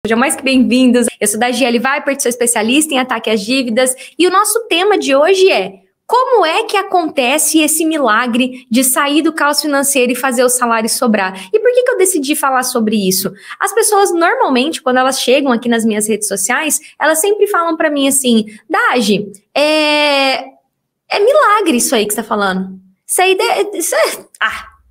Sejam mais que bem-vindos. Eu sou da GL Vipert, sou especialista em ataque às dívidas e o nosso tema de hoje é: como é que acontece esse milagre de sair do caos financeiro e fazer o salário sobrar? E por que eu decidi falar sobre isso? As pessoas, normalmente, quando elas chegam aqui nas minhas redes sociais, elas sempre falam pra mim assim: Dagi, é milagre isso aí que você tá falando.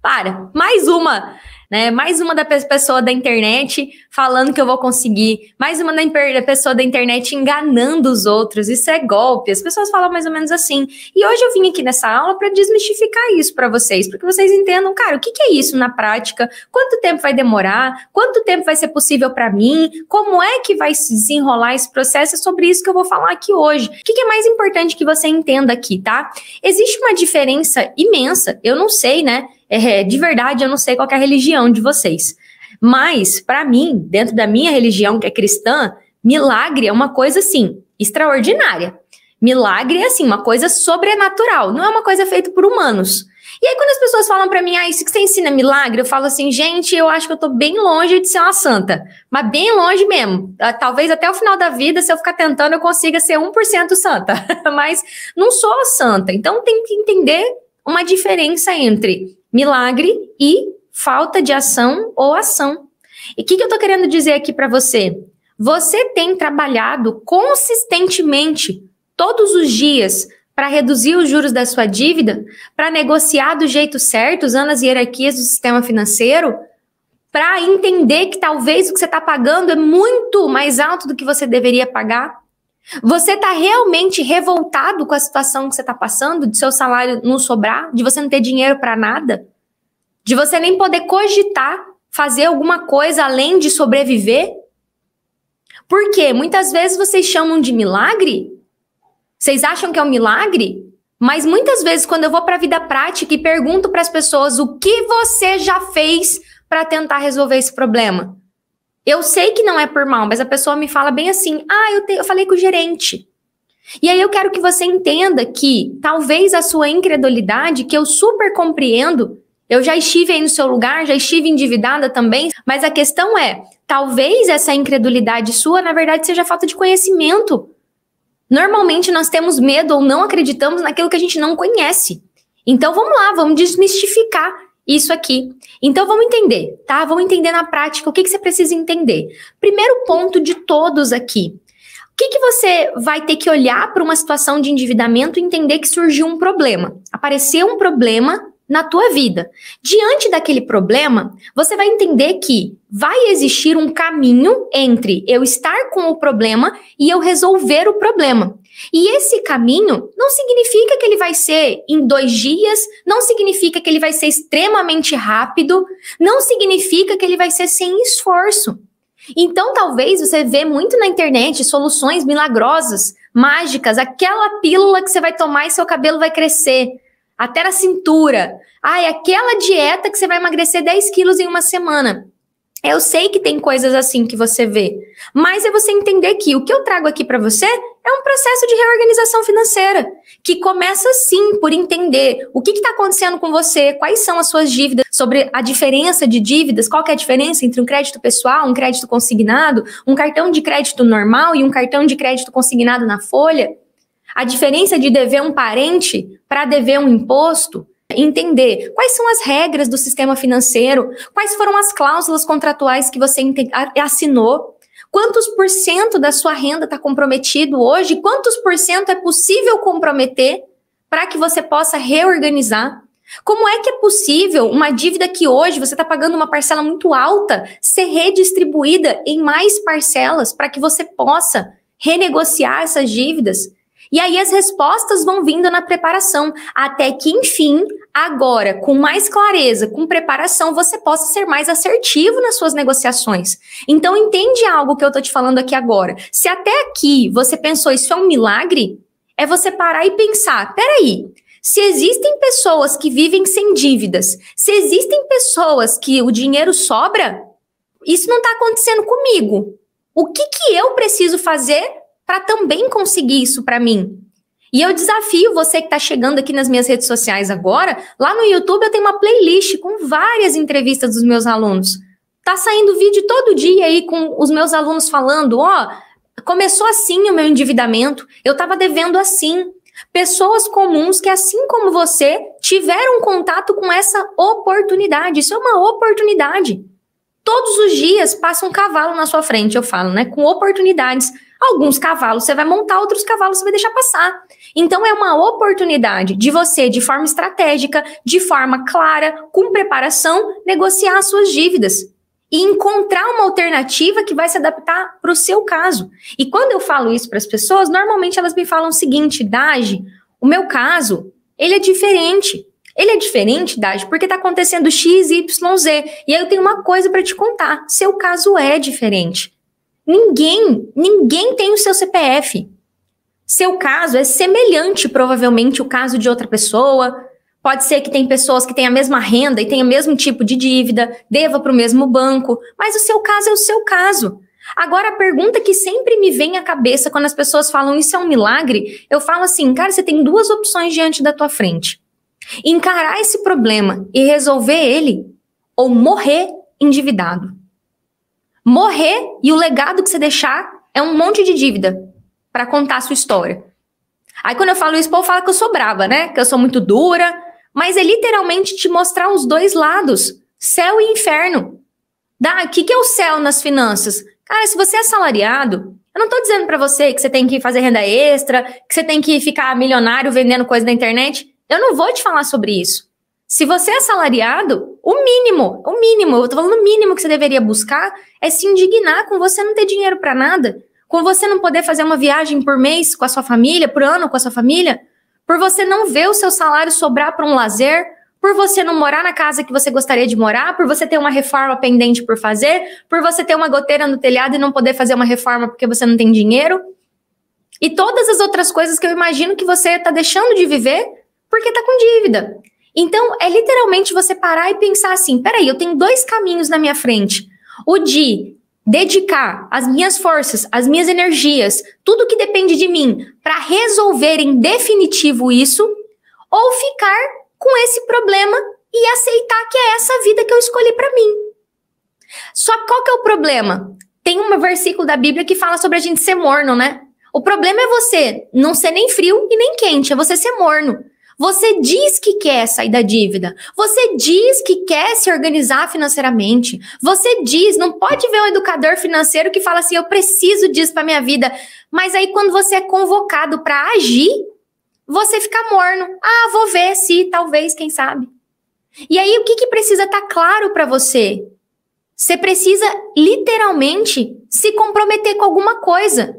Para. Mais uma, né? Mais uma da pessoa da internet falando que eu vou conseguir. Mais uma da pessoa da internet enganando os outros. Isso é golpe. As pessoas falam mais ou menos assim. E hoje eu vim aqui nessa aula para desmistificar isso para vocês, porque vocês entendam, cara, o que é isso na prática? Quanto tempo vai demorar? Quanto tempo vai ser possível para mim? Como é que vai se desenrolar esse processo? É sobre isso que eu vou falar aqui hoje. O que é mais importante que você entenda aqui, tá? Existe uma diferença imensa. Eu não sei, né? De verdade, eu não sei qual que é a religião de vocês. Mas, para mim, dentro da minha religião, que é cristã, milagre é uma coisa, assim, extraordinária. Milagre é, assim, uma coisa sobrenatural. Não é uma coisa feita por humanos. E aí, quando as pessoas falam pra mim, isso que você ensina é milagre, eu falo assim, gente, eu acho que eu tô bem longe de ser uma santa. Mas bem longe mesmo. Talvez até o final da vida, se eu ficar tentando, eu consiga ser 1% santa. Mas não sou santa. Então, tem que entender uma diferença entre milagre e falta de ação ou ação. E o que eu tô querendo dizer aqui para você? Você tem trabalhado consistentemente, todos os dias, para reduzir os juros da sua dívida, para negociar do jeito certo, usando as hierarquias do sistema financeiro, para entender que talvez o que você está pagando é muito mais alto do que você deveria pagar? Você está realmente revoltado com a situação que você está passando, de seu salário não sobrar, de você não ter dinheiro para nada, de você nem poder cogitar fazer alguma coisa além de sobreviver? Porque muitas vezes vocês chamam de milagre, vocês acham que é um milagre, mas muitas vezes quando eu vou para a vida prática e pergunto para as pessoas o que você já fez para tentar resolver esse problema, eu sei que não é por mal, mas a pessoa me fala bem assim, eu falei com o gerente. E aí eu quero que você entenda que talvez a sua incredulidade, que eu super compreendo, eu já estive aí no seu lugar, já estive endividada também, mas a questão é, talvez essa incredulidade sua, na verdade, seja falta de conhecimento. Normalmente nós temos medo ou não acreditamos naquilo que a gente não conhece. Então vamos lá, vamos desmistificar isso aqui. Então vamos entender, tá? Vamos entender na prática o que você precisa entender. Primeiro ponto de todos aqui. O que você vai ter que olhar para uma situação de endividamento e entender que surgiu um problema? Apareceu um problema na tua vida. Diante daquele problema, você vai entender que vai existir um caminho entre eu estar com o problema e eu resolver o problema. E esse caminho não significa que ele vai ser em 2 dias, não significa que ele vai ser extremamente rápido, não significa que ele vai ser sem esforço. Então, talvez você vê muito na internet soluções milagrosas, mágicas, aquela pílula que você vai tomar e seu cabelo vai crescer até na cintura. Aquela dieta que você vai emagrecer 10 quilos em uma semana. Eu sei que tem coisas assim que você vê, mas é você entender que o que eu trago aqui para você é um processo de reorganização financeira, que começa sim por entender o que está acontecendo com você, quais são as suas dívidas, sobre a diferença de dívidas, qual que é a diferença entre um crédito pessoal, um crédito consignado, um cartão de crédito normal e um cartão de crédito consignado na folha, a diferença de dever um parente para dever um imposto. Entender quais são as regras do sistema financeiro, quais foram as cláusulas contratuais que você assinou, quantos % da sua renda está comprometido hoje, quantos % é possível comprometer para que você possa reorganizar. Como é que é possível uma dívida que hoje você está pagando uma parcela muito alta ser redistribuída em mais parcelas para que você possa renegociar essas dívidas? E aí as respostas vão vindo na preparação, até que, enfim, agora, com mais clareza, com preparação, você possa ser mais assertivo nas suas negociações. Então, entende algo que eu tô te falando aqui agora. Se até aqui você pensou isso é um milagre, é você parar e pensar, peraí, se existem pessoas que vivem sem dívidas, se existem pessoas que o dinheiro sobra, isso não tá acontecendo comigo. O que eu preciso fazer para também conseguir isso para mim? E eu desafio você que está chegando aqui nas minhas redes sociais agora, lá no YouTube eu tenho uma playlist com várias entrevistas dos meus alunos. Tá saindo vídeo todo dia aí com os meus alunos falando, começou assim o meu endividamento, eu tava devendo assim. Pessoas comuns que, assim como você, tiveram contato com essa oportunidade. Isso é uma oportunidade. Todos os dias passa um cavalo na sua frente, eu falo, né? Com oportunidades. Alguns cavalos você vai montar, outros cavalos você vai deixar passar. Então é uma oportunidade de você, de forma estratégica, de forma clara, com preparação, negociar as suas dívidas. E encontrar uma alternativa que vai se adaptar para o seu caso. E quando eu falo isso para as pessoas, normalmente elas me falam o seguinte, Dagi, o meu caso, ele é diferente. Ele é diferente, Dagi, porque está acontecendo X, Y, Z. E aí eu tenho uma coisa para te contar. Seu caso é diferente. Ninguém tem o seu CPF. Seu caso é semelhante, provavelmente, ao caso de outra pessoa. Pode ser que tem pessoas que têm a mesma renda e têm o mesmo tipo de dívida, deva para o mesmo banco, mas o seu caso é o seu caso. Agora, a pergunta que sempre me vem à cabeça quando as pessoas falam isso é um milagre, eu falo assim, cara, você tem duas opções diante da tua frente. Encarar esse problema e resolver ele, ou morrer endividado. Morrer e o legado que você deixar é um monte de dívida para contar a sua história. Aí quando eu falo isso, o povo fala que eu sou brava, né? Que eu sou muito dura. Mas é literalmente te mostrar os dois lados, céu e inferno. O que é o céu nas finanças? Cara, se você é assalariado, eu não tô dizendo pra você que você tem que fazer renda extra, que você tem que ficar milionário vendendo coisa na internet. Eu não vou te falar sobre isso. Se você é assalariado, o mínimo, eu tô falando o mínimo que você deveria buscar é se indignar com você não ter dinheiro pra nada, com você não poder fazer uma viagem por mês com a sua família, por ano com a sua família, por você não ver o seu salário sobrar para um lazer, por você não morar na casa que você gostaria de morar, por você ter uma reforma pendente por fazer, por você ter uma goteira no telhado e não poder fazer uma reforma porque você não tem dinheiro. E todas as outras coisas que eu imagino que você está deixando de viver porque está com dívida. Então, é literalmente você parar e pensar assim, peraí, eu tenho dois caminhos na minha frente. O de dedicar as minhas forças, as minhas energias, tudo que depende de mim para resolver em definitivo isso, ou ficar com esse problema e aceitar que é essa vida que eu escolhi para mim. Só que qual que é o problema? Tem um versículo da Bíblia que fala sobre a gente ser morno, né? O problema é você não ser nem frio e nem quente, é você ser morno. Você diz que quer sair da dívida. Você diz que quer se organizar financeiramente. Você diz, não pode ver um educador financeiro que fala assim, eu preciso disso para minha vida. Mas aí quando você é convocado para agir, você fica morno. Vou ver se, talvez, quem sabe. E aí o que precisa estar claro para você? Você precisa literalmente se comprometer com alguma coisa.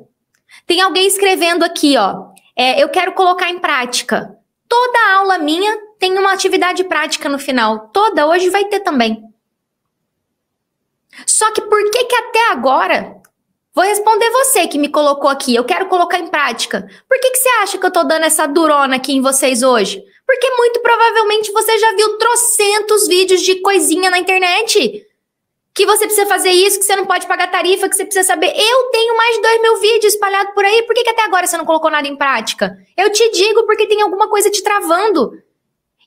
Tem alguém escrevendo aqui, eu quero colocar em prática. Toda aula minha tem uma atividade prática no final. Toda, hoje vai ter também. Só que por que até agora... Vou responder você que me colocou aqui. Eu quero colocar em prática. Por que você acha que eu tô dando essa durona aqui em vocês hoje? Porque muito provavelmente você já viu trocentos vídeos de coisinha na internet. Que você precisa fazer isso, que você não pode pagar tarifa, que você precisa saber. Eu tenho mais de 2.000 vídeos espalhados por aí. Por que até agora você não colocou nada em prática? Eu te digo porque tem alguma coisa te travando.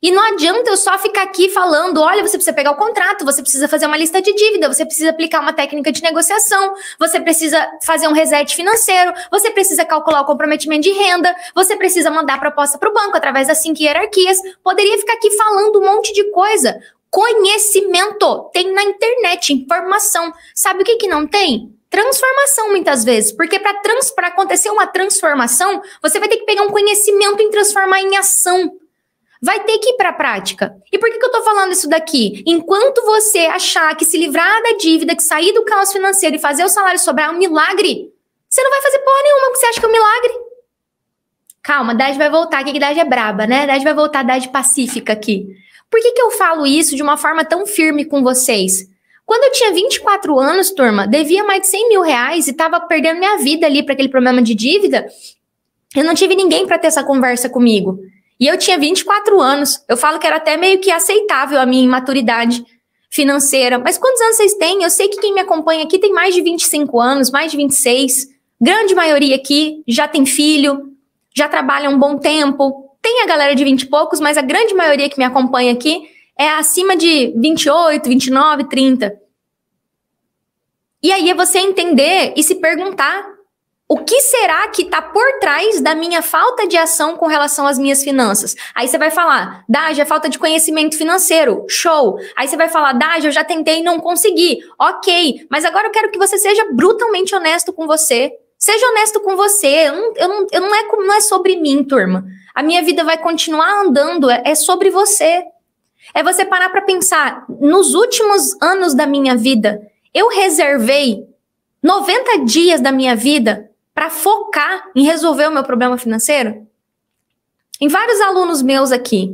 E não adianta eu só ficar aqui falando, olha, você precisa pegar o contrato, você precisa fazer uma lista de dívida, você precisa aplicar uma técnica de negociação, você precisa fazer um reset financeiro, você precisa calcular o comprometimento de renda, você precisa mandar proposta para o banco através das 5 hierarquias. Poderia ficar aqui falando um monte de coisa. Conhecimento tem na internet, informação. Sabe o que não tem? Transformação, muitas vezes. Porque para acontecer uma transformação, você vai ter que pegar um conhecimento e transformar em ação. Vai ter que ir para a prática. E por que eu tô falando isso daqui? Enquanto você achar que se livrar da dívida, que sair do caos financeiro e fazer o salário sobrar é um milagre, você não vai fazer porra nenhuma porque você acha que é um milagre. Calma, Dagi vai voltar aqui, que Dagi é braba, né? Dagi vai voltar, Dagi pacífica aqui. Por que eu falo isso de uma forma tão firme com vocês? Quando eu tinha 24 anos, turma, devia mais de 100 mil reais e tava perdendo minha vida ali para aquele problema de dívida, eu não tive ninguém para ter essa conversa comigo. E eu tinha 24 anos. Eu falo que era até meio que aceitável a minha imaturidade financeira. Mas quantos anos vocês têm? Eu sei que quem me acompanha aqui tem mais de 25 anos, mais de 26. Grande maioria aqui já tem filho, já trabalha um bom tempo. Tem a galera de 20 e poucos, mas a grande maioria que me acompanha aqui é acima de 28, 29, 30. E aí é você entender e se perguntar o que será que está por trás da minha falta de ação com relação às minhas finanças? Aí você vai falar, Daj, é falta de conhecimento financeiro. Show! Aí você vai falar, Daj, eu já tentei e não consegui. Ok, mas agora eu quero que você seja brutalmente honesto com você. Seja honesto com você. Não é sobre mim, turma. A minha vida vai continuar andando, é sobre você. É você parar para pensar, nos últimos anos da minha vida, eu reservei 90 dias da minha vida para focar em resolver o meu problema financeiro? Em vários alunos meus aqui,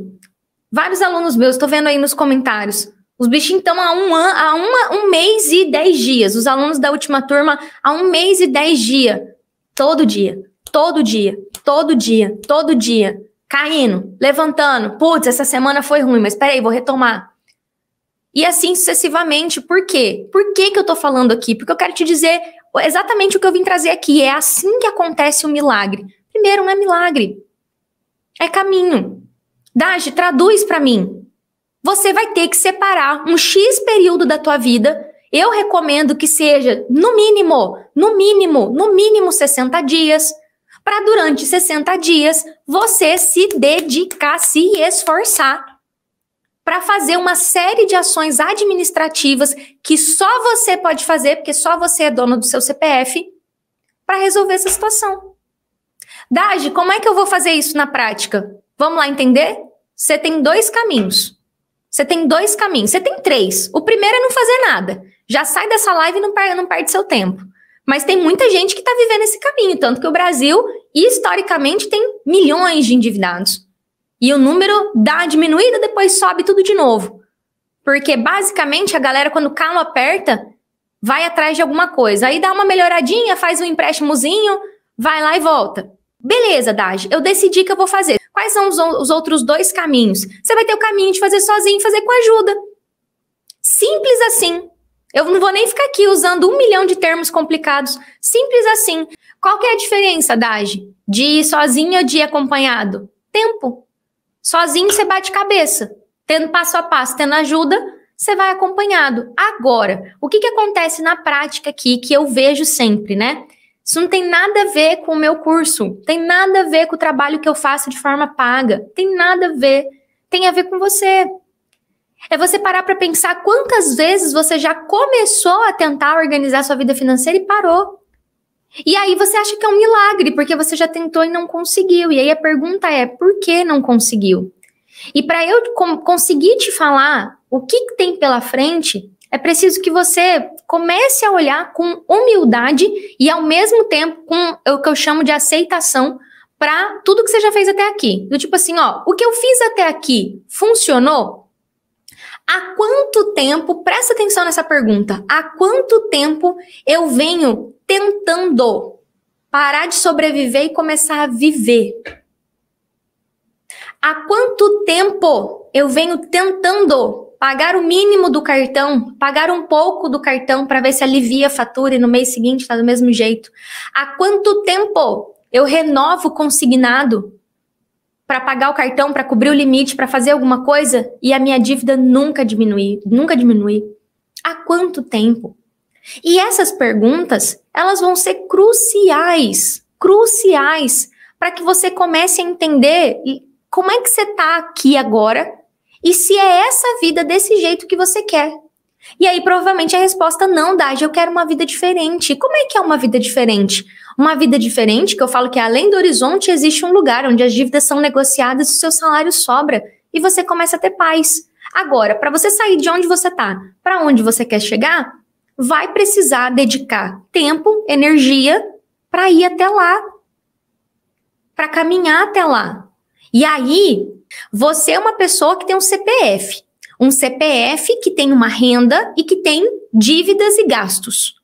estou vendo aí nos comentários, os bichinhos estão há um mês e 10 dias, os alunos da última turma há 1 mês e 10 dias, todo dia, caindo, levantando, putz, essa semana foi ruim, mas peraí, vou retomar. E assim sucessivamente. Por quê? Por que eu tô falando aqui? Porque eu quero te dizer exatamente o que eu vim trazer aqui. É assim que acontece o milagre. Primeiro, não é milagre. É caminho. Daj, traduz para mim. Você vai ter que separar um X período da tua vida. Eu recomendo que seja, no mínimo 60 dias. Para durante 60 dias, você se dedicar, se esforçar para fazer uma série de ações administrativas que só você pode fazer, porque só você é dono do seu CPF, para resolver essa situação. Daj, como é que eu vou fazer isso na prática? Vamos lá entender? Você tem 2 caminhos. Você tem 3. O primeiro é não fazer nada. Já sai dessa live e não perde seu tempo. Mas tem muita gente que está vivendo esse caminho, tanto que o Brasil, historicamente, tem milhões de endividados. E o número dá uma diminuída, depois sobe tudo de novo. Porque, basicamente, a galera, quando o calo aperta, vai atrás de alguma coisa. Aí dá uma melhoradinha, faz um empréstimozinho, vai lá e volta. Beleza, Daj, eu decidi que eu vou fazer. Quais são os outros 2 caminhos? Você vai ter o caminho de fazer sozinho e fazer com ajuda. Simples assim. Eu não vou nem ficar aqui usando 1 milhão de termos complicados. Simples assim. Qual que é a diferença, Daj, de ir sozinho ou de ir acompanhado? Tempo. Sozinho você bate cabeça. Tendo passo a passo, tendo ajuda, você vai acompanhado. Agora, o que acontece na prática aqui, que eu vejo sempre, né? Isso não tem nada a ver com o meu curso. Tem nada a ver com o trabalho que eu faço de forma paga. Tem nada a ver. Tem a ver com você. É você parar para pensar quantas vezes você já começou a tentar organizar sua vida financeira e parou. E aí você acha que é um milagre, porque você já tentou e não conseguiu. E aí a pergunta é, por que não conseguiu? E para eu conseguir te falar o que tem pela frente, é preciso que você comece a olhar com humildade e ao mesmo tempo com o que eu chamo de aceitação para tudo que você já fez até aqui. Do tipo assim, ó, o que eu fiz até aqui funcionou? Há quanto tempo, presta atenção nessa pergunta, há quanto tempo eu venho tentando parar de sobreviver e começar a viver? Há quanto tempo eu venho tentando pagar o mínimo do cartão, pagar um pouco do cartão para ver se alivia a fatura e no mês seguinte tá do mesmo jeito? Há quanto tempo eu renovo o consignado para pagar o cartão, para cobrir o limite, para fazer alguma coisa e a minha dívida nunca diminui? Há quanto tempo? E essas perguntas, elas vão ser cruciais para que você comece a entender como é que você está aqui agora e se é essa vida desse jeito que você quer. E aí, provavelmente, a resposta não, Daj, eu quero uma vida diferente. Como é que é uma vida diferente? Uma vida diferente, que eu falo que além do horizonte existe um lugar onde as dívidas são negociadas e o seu salário sobra e você começa a ter paz. Agora, para você sair de onde você está para onde você quer chegar, vai precisar dedicar tempo, energia para ir até lá, para caminhar até lá. E aí, você é uma pessoa que tem um CPF que tem uma renda e que tem dívidas e gastos.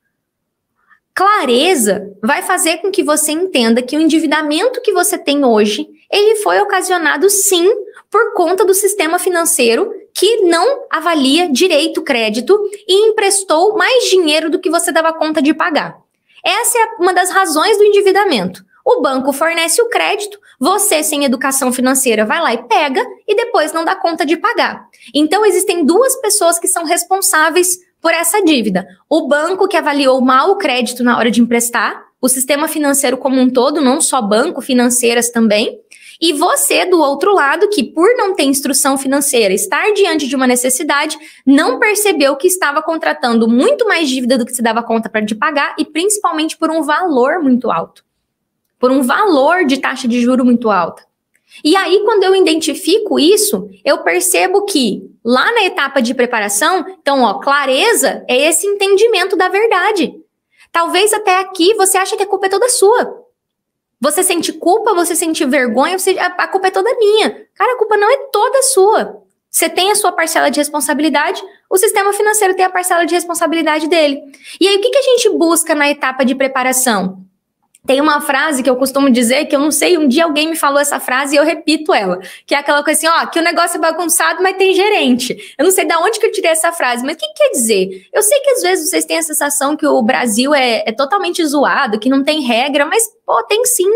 Clareza vai fazer com que você entenda que o endividamento que você tem hoje, ele foi ocasionado sim por conta do sistema financeiro que não avalia direito o crédito e emprestou mais dinheiro do que você dava conta de pagar. Essa é uma das razões do endividamento. O banco fornece o crédito, você sem educação financeira vai lá e pega e depois não dá conta de pagar. Então existem 2 pessoas que são responsáveis por essa dívida. O banco que avaliou mal o crédito na hora de emprestar, o sistema financeiro como um todo, não só banco, financeiras também, e você, do outro lado, que por não ter instrução financeira, estar diante de uma necessidade, não percebeu que estava contratando muito mais dívida do que se dava conta de pagar e principalmente por um valor muito alto. Por um valor de taxa de juro muito alta. E aí, quando eu identifico isso, eu percebo que lá na etapa de preparação, então, ó, clareza é esse entendimento da verdade. Talvez até aqui você acha que a culpa é toda sua. Você sente culpa, você sente vergonha, a culpa é toda minha. Cara, a culpa não é toda sua. Você tem a sua parcela de responsabilidade, o sistema financeiro tem a parcela de responsabilidade dele. E aí, o que a gente busca na etapa de preparação? Tem uma frase que eu costumo dizer, que eu não sei, um dia alguém me falou essa frase e eu repito ela, que é aquela coisa assim, ó, que o negócio é bagunçado, mas tem gerente. Eu não sei de onde que eu tirei essa frase, mas o que quer dizer? Eu sei que às vezes vocês têm a sensação que o Brasil é totalmente zoado, que não tem regra, mas, pô, tem sim.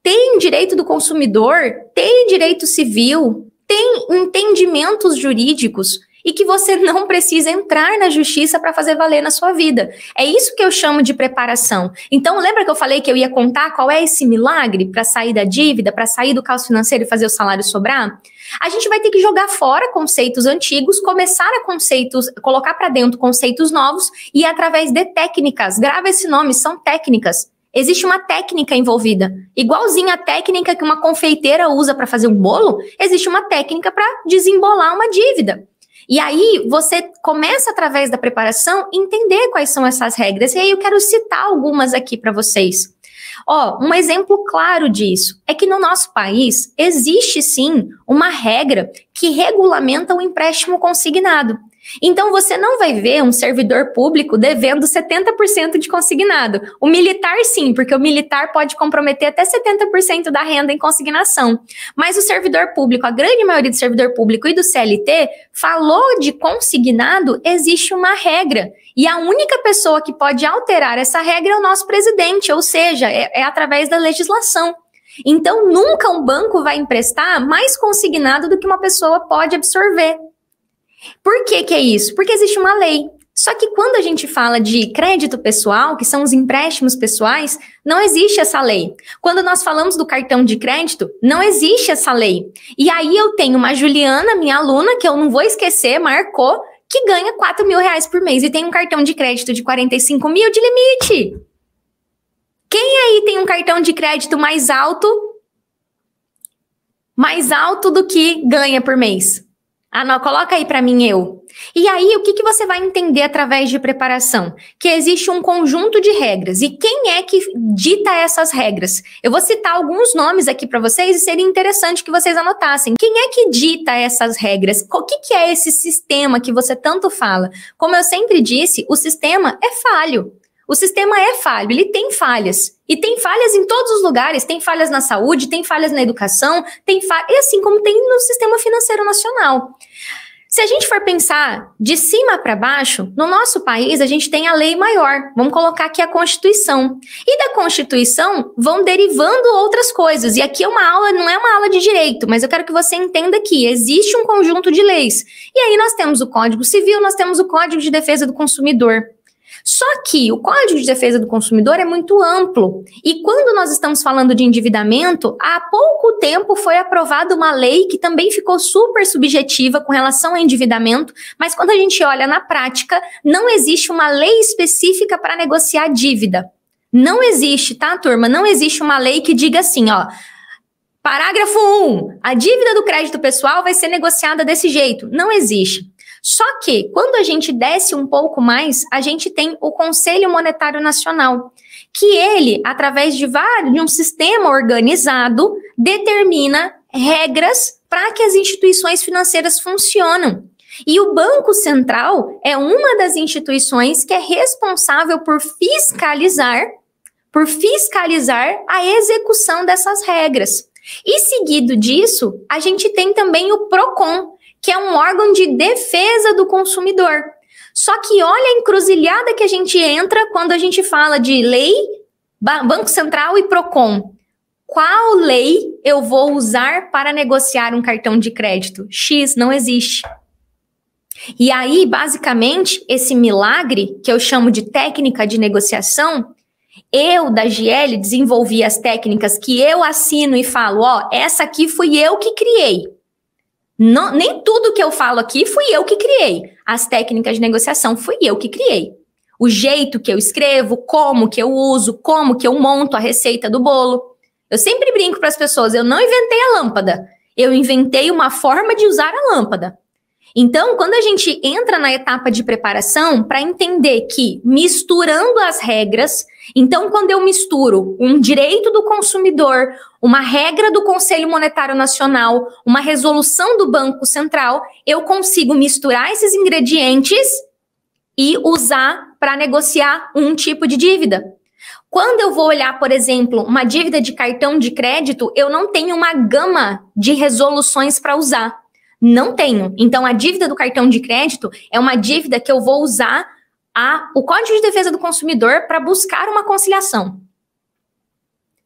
Tem direito do consumidor, tem direito civil, tem entendimentos jurídicos, e que você não precisa entrar na justiça para fazer valer na sua vida. É isso que eu chamo de preparação. Então, lembra que eu falei que eu ia contar qual é esse milagre para sair da dívida, para sair do caos financeiro e fazer o salário sobrar? A gente vai ter que jogar fora conceitos antigos, começar a colocar para dentro conceitos novos e através de técnicas. Grava esse nome, são técnicas. Existe uma técnica envolvida. Igualzinha a técnica que uma confeiteira usa para fazer um bolo, existe uma técnica para desembolar uma dívida. E aí, você começa, através da preparação, entender quais são essas regras. E aí, eu quero citar algumas aqui para vocês. Ó, um exemplo claro disso é que no nosso país existe, sim, uma regra que regulamenta o empréstimo consignado. Então, você não vai ver um servidor público devendo 70% de consignado. O militar, sim, porque o militar pode comprometer até 70% da renda em consignação. Mas o servidor público, a grande maioria do servidor público e do CLT, falou de consignado, existe uma regra. E a única pessoa que pode alterar essa regra é o nosso presidente, ou seja, é através da legislação. Então, nunca um banco vai emprestar mais consignado do que uma pessoa pode absorver. Por que que é isso? Porque existe uma lei. Só que quando a gente fala de crédito pessoal, que são os empréstimos pessoais, não existe essa lei. Quando nós falamos do cartão de crédito, não existe essa lei. E aí eu tenho uma Juliana, minha aluna, que eu não vou esquecer, marcou, que ganha R$4.000 por mês e tem um cartão de crédito de 45 mil de limite. Quem aí tem um cartão de crédito mais alto do que ganha por mês? Ah, não, coloca aí para mim eu. E aí, o que você vai entender através de preparação? Que existe um conjunto de regras. E quem é que dita essas regras? Eu vou citar alguns nomes aqui para vocês e seria interessante que vocês anotassem. Quem é que dita essas regras? O que é esse sistema que você tanto fala? Como eu sempre disse, o sistema é falho. O sistema é falho, ele tem falhas. E tem falhas em todos os lugares. Tem falhas na saúde, tem falhas na educação, e assim como tem no sistema financeiro nacional. Se a gente for pensar de cima para baixo, no nosso país a gente tem a lei maior. Vamos colocar aqui a Constituição. E da Constituição vão derivando outras coisas. E aqui é uma aula, não é uma aula de direito, mas eu quero que você entenda que existe um conjunto de leis. E aí nós temos o Código Civil, nós temos o Código de Defesa do Consumidor. Só que o Código de Defesa do Consumidor é muito amplo. E quando nós estamos falando de endividamento, há pouco tempo foi aprovada uma lei que também ficou super subjetiva com relação ao endividamento, mas quando a gente olha na prática, não existe uma lei específica para negociar dívida. Não existe, tá, turma? Não existe uma lei que diga assim, ó, parágrafo 1, a dívida do crédito pessoal vai ser negociada desse jeito. Não existe. Só que, quando a gente desce um pouco mais, a gente tem o Conselho Monetário Nacional, que ele, através de um sistema organizado, determina regras para que as instituições financeiras funcionem. E o Banco Central é uma das instituições que é responsável por fiscalizar a execução dessas regras. E seguido disso, a gente tem também o PROCON, que é um órgão de defesa do consumidor. Só que olha a encruzilhada que a gente entra quando a gente fala de lei, Banco Central e PROCON. Qual lei eu vou usar para negociar um cartão de crédito? X não existe. E aí, basicamente, esse milagre, que eu chamo de técnica de negociação, eu, da GL, desenvolvi as técnicas que eu assino e falo, ó, essa aqui fui eu que criei. Não, nem tudo que eu falo aqui fui eu que criei. As técnicas de negociação fui eu que criei. O jeito que eu escrevo, como que eu uso, como que eu monto a receita do bolo. Eu sempre brinco para as pessoas, eu não inventei a lâmpada. Eu inventei uma forma de usar a lâmpada. Então, quando a gente entra na etapa de preparação, para entender que misturando as regras, então quando eu misturo um direito do consumidor, uma regra do Conselho Monetário Nacional, uma resolução do Banco Central, eu consigo misturar esses ingredientes e usar para negociar um tipo de dívida. Quando eu vou olhar, por exemplo, uma dívida de cartão de crédito, eu não tenho uma gama de resoluções para usar. Não tenho. Então, a dívida do cartão de crédito é uma dívida que eu vou usar o Código de Defesa do Consumidor para buscar uma conciliação.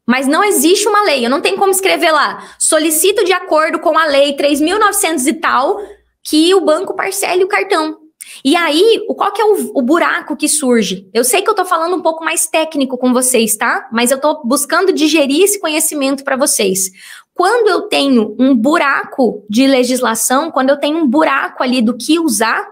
Mas não existe uma lei. Eu não tenho como escrever lá, solicito de acordo com a lei 3.900 e tal, que o banco parcele o cartão. E aí, qual que é o buraco que surge? Eu sei que eu tô falando um pouco mais técnico com vocês, tá? Mas eu tô buscando digerir esse conhecimento para vocês. Quando eu tenho um buraco de legislação, quando eu tenho um buraco ali do que usar,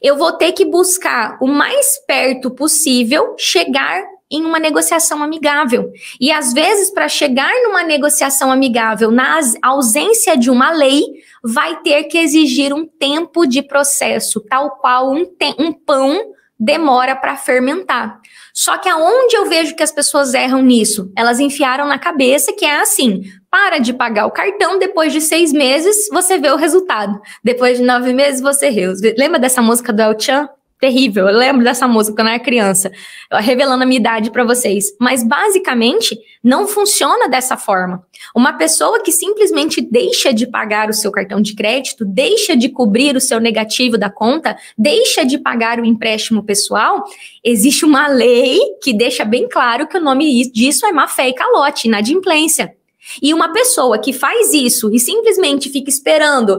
eu vou ter que buscar o mais perto possível chegar em uma negociação amigável. E às vezes, para chegar numa negociação amigável, na ausência de uma lei, vai ter que exigir um tempo de processo, tal qual um pão demora para fermentar. Só que aonde eu vejo que as pessoas erram nisso? Elas enfiaram na cabeça que é assim, para de pagar o cartão, depois de 6 meses você vê o resultado. Depois de 9 meses você vê. Lembra dessa música do El Chan? Terrível, eu lembro dessa música quando eu era criança, revelando a minha idade para vocês. Mas basicamente não funciona dessa forma. Uma pessoa que simplesmente deixa de pagar o seu cartão de crédito, deixa de cobrir o seu negativo da conta, deixa de pagar o empréstimo pessoal, existe uma lei que deixa bem claro que o nome disso é má-fé e calote, inadimplência. E uma pessoa que faz isso e simplesmente fica esperando,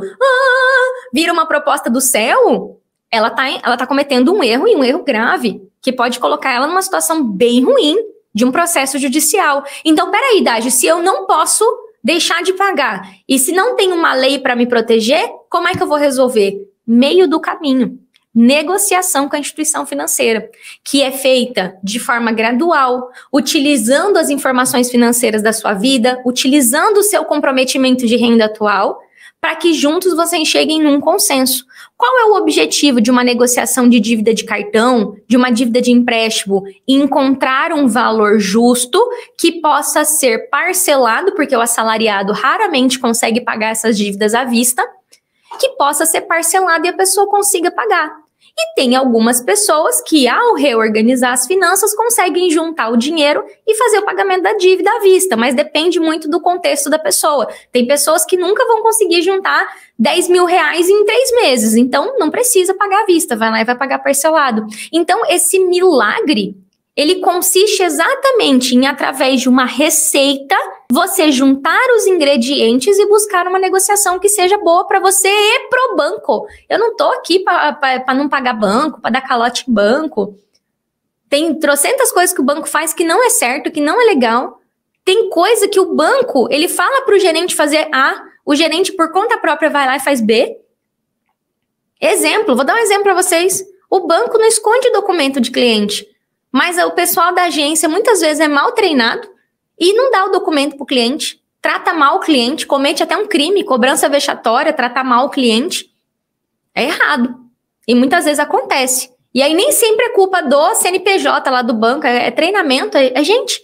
vira uma proposta do céu, ela tá cometendo um erro, e um erro grave, que pode colocar ela numa situação bem ruim de um processo judicial. Então, peraí, Daji, se eu não posso deixar de pagar, e se não tem uma lei para me proteger, como é que eu vou resolver? Meio do caminho. Negociação com a instituição financeira, que é feita de forma gradual, utilizando as informações financeiras da sua vida, utilizando o seu comprometimento de renda atual, para que juntos vocês cheguem num consenso. Qual é o objetivo de uma negociação de dívida de cartão, de uma dívida de empréstimo? Encontrar um valor justo que possa ser parcelado, porque o assalariado raramente consegue pagar essas dívidas à vista, que possa ser parcelado e a pessoa consiga pagar. E tem algumas pessoas que, ao reorganizar as finanças, conseguem juntar o dinheiro e fazer o pagamento da dívida à vista, mas depende muito do contexto da pessoa. Tem pessoas que nunca vão conseguir juntar 10 mil reais em 3 meses, então não precisa pagar à vista, vai lá e vai pagar parcelado. Então, esse milagre, ele consiste exatamente em, através de uma receita, você juntar os ingredientes e buscar uma negociação que seja boa para você e pro banco. Eu não tô aqui para não pagar banco, para dar calote em banco. Tem trocentas coisas que o banco faz que não é certo, que não é legal. Tem coisa que o banco, ele fala pro gerente fazer A, o gerente por conta própria vai lá e faz B. Exemplo, vou dar um exemplo para vocês. O banco não esconde documento de cliente. Mas o pessoal da agência muitas vezes é mal treinado e não dá o documento para o cliente, trata mal o cliente, comete até um crime, cobrança vexatória, tratar mal o cliente. É errado. E muitas vezes acontece. E aí nem sempre é culpa do CNPJ lá do banco, é treinamento, é gente.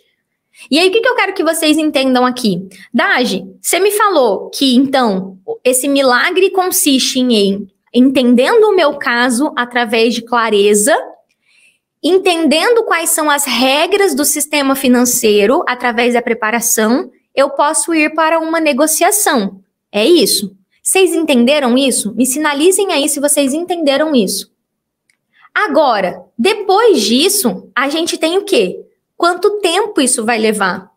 E aí o que eu quero que vocês entendam aqui? Daji, você me falou que então esse milagre consiste em entendendo o meu caso através de clareza, entendendo quais são as regras do sistema financeiro através da preparação, eu posso ir para uma negociação. É isso. Vocês entenderam isso? Me sinalizem aí se vocês entenderam isso. Agora, depois disso, a gente tem o quê? Quanto tempo isso vai levar?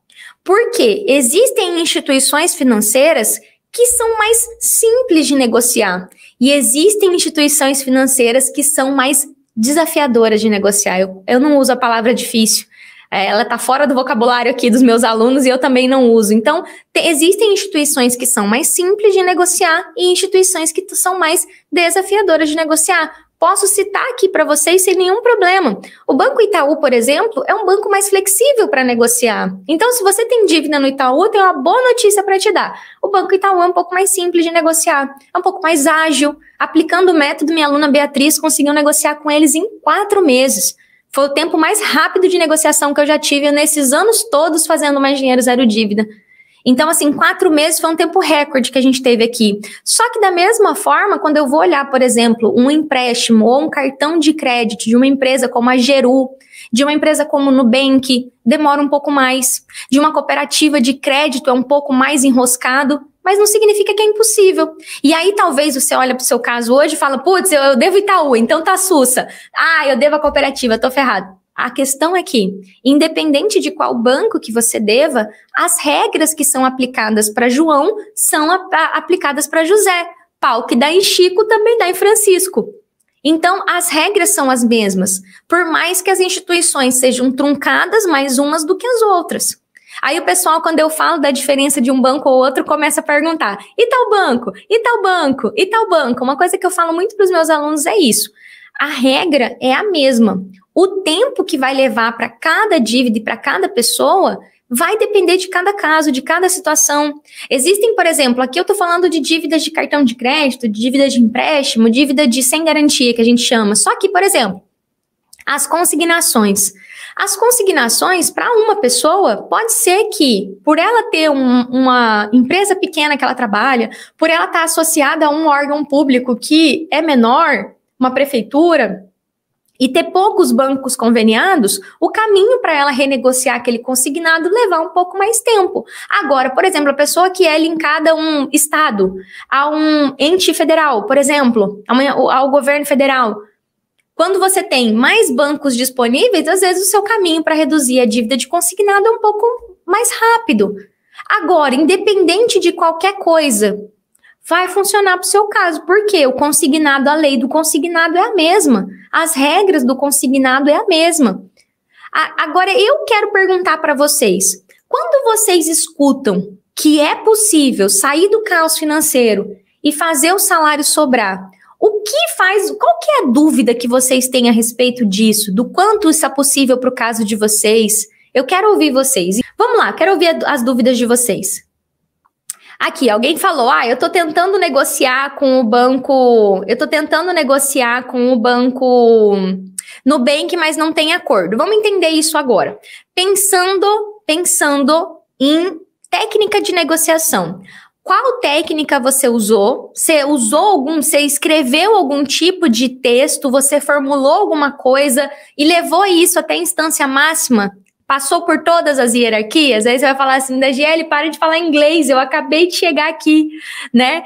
Porque existem instituições financeiras que são mais simples de negociar. E existem instituições financeiras que são mais desafiadoras de negociar. Eu não uso a palavra difícil. Ela está fora do vocabulário aqui dos meus alunos e eu também não uso. Então, existem instituições que são mais simples de negociar e instituições que são mais desafiadoras de negociar. Posso citar aqui para vocês sem nenhum problema. O Banco Itaú, por exemplo, é um banco mais flexível para negociar. Então, se você tem dívida no Itaú, eu tenho uma boa notícia para te dar. O Banco Itaú é um pouco mais simples de negociar, é um pouco mais ágil. Aplicando o método, minha aluna Beatriz conseguiu negociar com eles em 4 meses. Foi o tempo mais rápido de negociação que eu já tive nesses anos todos fazendo Mais Dinheiro Zero Dívida. Então, assim, 4 meses foi um tempo recorde que a gente teve aqui. Só que da mesma forma, quando eu vou olhar, por exemplo, um empréstimo ou um cartão de crédito de uma empresa como a Geru, de uma empresa como o Nubank, demora um pouco mais. De uma cooperativa de crédito é um pouco mais enroscado, mas não significa que é impossível. E aí talvez você olha para o seu caso hoje e fala, putz, eu devo Itaú, então tá sussa. Ah, eu devo a cooperativa, tô ferrado. A questão é que, independente de qual banco que você deva, as regras que são aplicadas para João são aplicadas para José. Pau que dá em Chico também dá em Francisco. Então, as regras são as mesmas, por mais que as instituições sejam truncadas mais umas do que as outras. Aí o pessoal, quando eu falo da diferença de um banco ou outro, começa a perguntar, e tal banco? E tal banco? E tal banco? Uma coisa que eu falo muito para os meus alunos é isso. A regra é a mesma. O tempo que vai levar para cada dívida e para cada pessoa vai depender de cada caso, de cada situação. Existem, por exemplo, aqui eu estou falando de dívidas de cartão de crédito, de dívidas de empréstimo, dívida de sem garantia, que a gente chama. Só que, por exemplo, as consignações. As consignações, para uma pessoa, pode ser que, por ela ter uma empresa pequena que ela trabalha, por ela estar associada a um órgão público que é menor, uma prefeitura, e ter poucos bancos conveniados, o caminho para ela renegociar aquele consignado levar um pouco mais tempo. Agora, por exemplo, a pessoa que é linkada a um estado, a um ente federal, por exemplo, ao governo federal, quando você tem mais bancos disponíveis, às vezes o seu caminho para reduzir a dívida de consignado é um pouco mais rápido. Agora, independente de qualquer coisa, vai funcionar para o seu caso. Por quê? O consignado, a lei do consignado é a mesma. As regras do consignado é a mesma. Agora, eu quero perguntar para vocês. Quando vocês escutam que é possível sair do caos financeiro e fazer o salário sobrar, qual que é a dúvida que vocês têm a respeito disso? Do quanto isso é possível para o caso de vocês? Eu quero ouvir vocês. Vamos lá, quero ouvir as dúvidas de vocês. Aqui, alguém falou, eu tô tentando negociar com o banco, Nubank, mas não tem acordo. Vamos entender isso agora. Pensando em técnica de negociação. Qual técnica você usou? Você escreveu algum tipo de texto, você formulou alguma coisa e levou isso até a instância máxima? Passou por todas as hierarquias? Aí você vai falar assim, Dagiele, para de falar inglês, eu acabei de chegar aqui, né?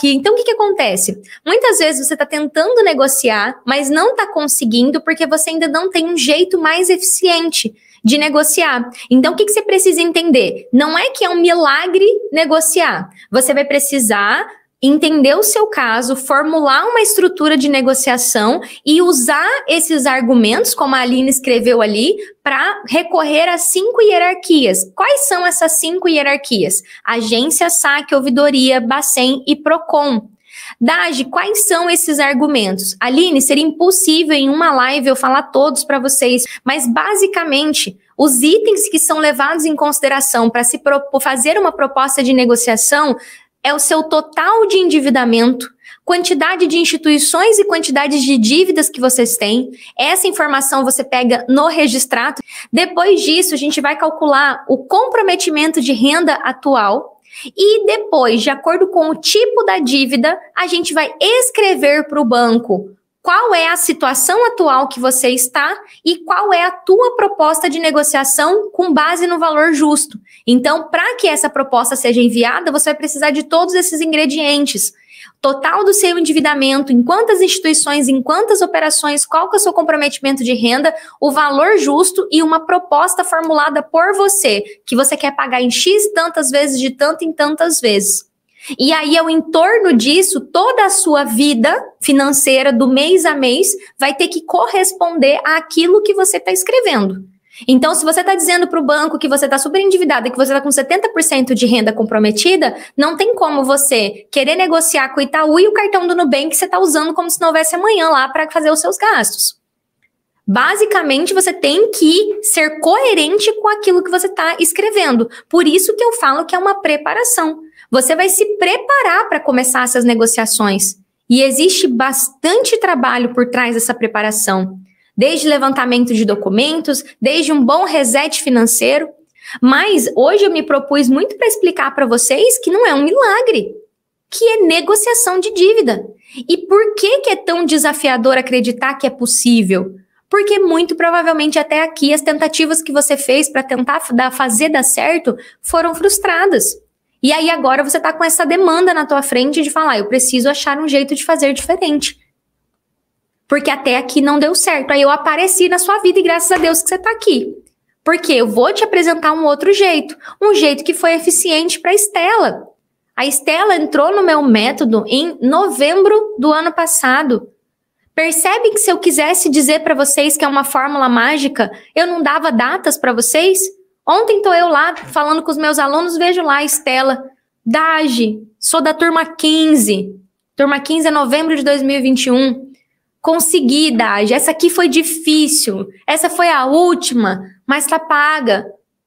Então, o que acontece? Muitas vezes você está tentando negociar, mas não está conseguindo porque você ainda não tem um jeito mais eficiente de negociar. Então, o que você precisa entender? Não é que é um milagre negociar. Você vai precisar entender o seu caso, formular uma estrutura de negociação e usar esses argumentos, como a Aline escreveu ali, para recorrer a 5 hierarquias. Quais são essas 5 hierarquias? Agência, saque, ouvidoria, Bacen e Procon. Dagi, quais são esses argumentos? Aline, seria impossível em uma live eu falar todos para vocês, mas basicamente os itens que são levados em consideração para se fazer uma proposta de negociação é o seu total de endividamento, quantidade de instituições e quantidade de dívidas que vocês têm. Essa informação você pega no registrato. Depois disso, a gente vai calcular o comprometimento de renda atual. E depois, de acordo com o tipo da dívida, a gente vai escrever para o banco qual é a situação atual que você está e qual é a tua proposta de negociação com base no valor justo. Então, para que essa proposta seja enviada, você vai precisar de todos esses ingredientes. total do seu endividamento, em quantas instituições, em quantas operações, qual que é o seu comprometimento de renda, o valor justo e uma proposta formulada por você, que você quer pagar em X tantas vezes, de tanto em tantas vezes. E aí, ao entorno disso, toda a sua vida financeira, do mês a mês, vai ter que corresponder àquilo que você está escrevendo. Então, se você está dizendo para o banco que você está super endividado e que você está com 70% de renda comprometida, não tem como você querer negociar com o Itaú e o cartão do Nubank que você está usando como se não houvesse amanhã lá para fazer os seus gastos. Basicamente, você tem que ser coerente com aquilo que você está escrevendo. Por isso que eu falo que é uma preparação. Você vai se preparar para começar essas negociações. E existe bastante trabalho por trás dessa preparação. Desde levantamento de documentos, desde um bom reset financeiro. Mas hoje eu me propus muito para explicar para vocês que não é um milagre, que é negociação de dívida. E por que é tão desafiador acreditar que é possível? Porque muito provavelmente até aqui as tentativas que você fez para tentar fazer dar certo foram frustradas. E aí agora você está com essa demanda na tua frente de falar, eu preciso achar um jeito de fazer diferente. Porque até aqui não deu certo. Aí eu apareci na sua vida e graças a Deus que você está aqui. Porque eu vou te apresentar um outro jeito. Um jeito que foi eficiente para a Estela. A Estela entrou no meu método em novembro do ano passado. Percebe que se eu quisesse dizer para vocês que é uma fórmula mágica, eu não dava datas para vocês? Ontem estou eu lá falando com os meus alunos, vejo lá, Estela, Dage, sou da turma 15. Turma 15 é novembro de 2021. Consegui, Dage, essa aqui foi difícil, essa foi a última, mas tá paga,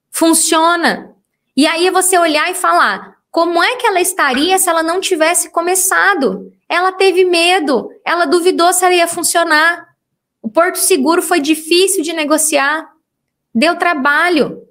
funciona. E aí é você olhar e falar, como é que ela estaria se ela não tivesse começado? Ela teve medo, ela duvidou se ela ia funcionar. O Porto Seguro foi difícil de negociar, deu trabalho,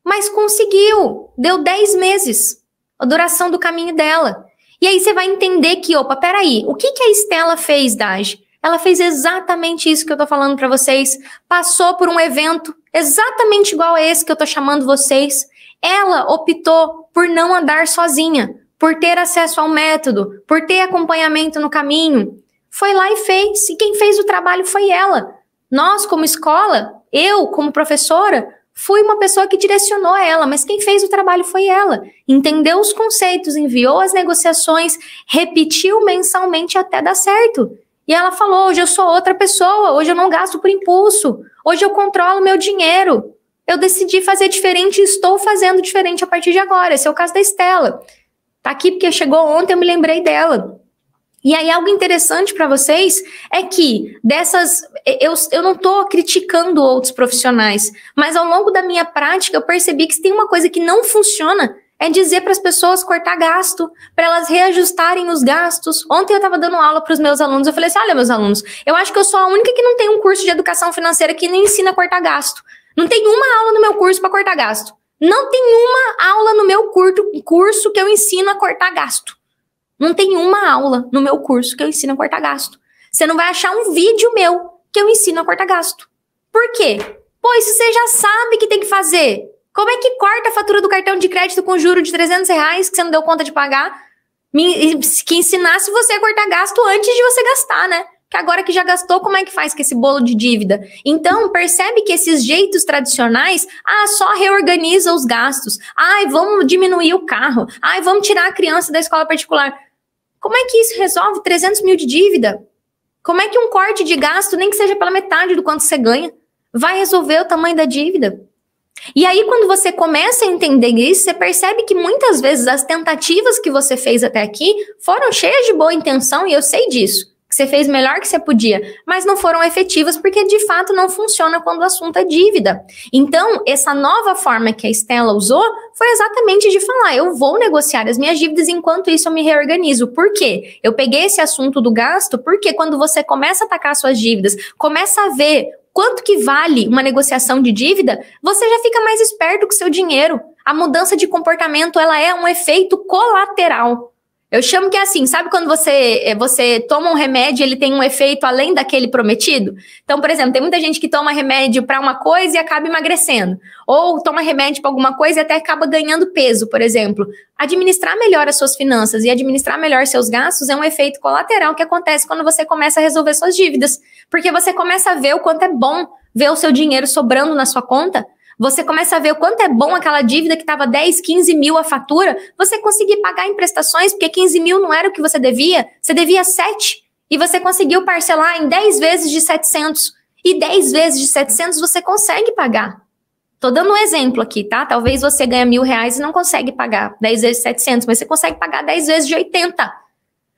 mas conseguiu, deu 10 meses, a duração do caminho dela. E aí você vai entender que, opa, peraí, o que a Estela fez, Dage? Ela fez exatamente isso que eu tô falando para vocês. Passou por um evento exatamente igual a esse que eu tô chamando vocês. Ela optou por não andar sozinha, por ter acesso ao método, por ter acompanhamento no caminho. Foi lá e fez. E quem fez o trabalho foi ela. Nós, como escola, eu, como professora, fui uma pessoa que direcionou ela, mas quem fez o trabalho foi ela. Entendeu os conceitos, enviou as negociações, repetiu mensalmente até dar certo. E ela falou, hoje eu sou outra pessoa, hoje eu não gasto por impulso, hoje eu controlo meu dinheiro. Eu decidi fazer diferente e estou fazendo diferente a partir de agora. Esse é o caso da Estela. Tá aqui porque chegou ontem, eu me lembrei dela. E aí algo interessante para vocês é que eu não estou criticando outros profissionais, mas ao longo da minha prática eu percebi que se tem uma coisa que não funciona, é dizer para as pessoas cortar gasto, para elas reajustarem os gastos. Ontem eu estava dando aula para os meus alunos, eu falei assim, olha meus alunos, eu acho que eu sou a única que não tem um curso de educação financeira que nem ensina a cortar gasto. Não tem uma aula no meu curso para cortar gasto. Não tem uma aula no meu curso que eu ensino a cortar gasto. Não tem uma aula no meu curso que eu ensino a cortar gasto. Você não vai achar um vídeo meu que eu ensino a cortar gasto. Por quê? Pois você já sabe que tem que fazer. Como é que corta a fatura do cartão de crédito com juro de R$300 que você não deu conta de pagar? Que ensinasse você a cortar gasto antes de você gastar, né? Que agora que já gastou, como é que faz com esse bolo de dívida? Então, percebe que esses jeitos tradicionais, só reorganiza os gastos. Vamos diminuir o carro. Vamos tirar a criança da escola particular. Como é que isso resolve 300 mil de dívida? Como é que um corte de gasto, nem que seja pela metade do quanto você ganha, vai resolver o tamanho da dívida? E aí, quando você começa a entender isso, você percebe que muitas vezes as tentativas que você fez até aqui foram cheias de boa intenção, e eu sei disso, que você fez melhor que você podia, mas não foram efetivas porque de fato não funciona quando o assunto é dívida. Então, essa nova forma que a Estela usou foi exatamente de falar, eu vou negociar as minhas dívidas enquanto isso eu me reorganizo. Por quê? Eu peguei esse assunto do gasto porque quando você começa a atacar suas dívidas, começa a ver quanto que vale uma negociação de dívida, você já fica mais esperto com o seu dinheiro. A mudança de comportamento, ela é um efeito colateral. Eu chamo que é assim, sabe quando você toma um remédio, ele tem um efeito além daquele prometido? Então, por exemplo, tem muita gente que toma remédio para uma coisa e acaba emagrecendo. Ou toma remédio para alguma coisa e até acaba ganhando peso, por exemplo. Administrar melhor as suas finanças e administrar melhor seus gastos é um efeito colateral que acontece quando você começa a resolver suas dívidas. Porque você começa a ver o quanto é bom ver o seu dinheiro sobrando na sua conta. Você começa a ver o quanto é bom aquela dívida que estava 10, 15 mil a fatura, você conseguir pagar em prestações, porque 15 mil não era o que você devia 7, e você conseguiu parcelar em 10 vezes de 700, e 10 vezes de 700 você consegue pagar. Tô dando um exemplo aqui, tá? Talvez você ganhe R$1.000 e não consegue pagar 10 vezes de 700, mas você consegue pagar 10 vezes de 80.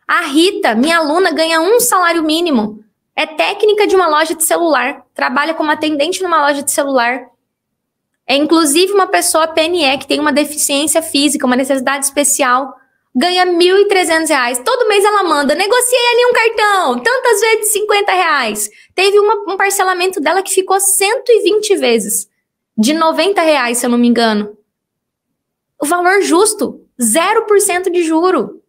A Rita, minha aluna, ganha um salário mínimo. É técnica de uma loja de celular, trabalha como atendente numa loja de celular. É inclusive uma pessoa PNE que tem uma deficiência física, uma necessidade especial, ganha R$1.300. Todo mês ela manda, negociei ali um cartão, tantas vezes R$50. Teve um parcelamento dela que ficou 120 vezes, de R$90, se eu não me engano. O valor justo, 0% de juro.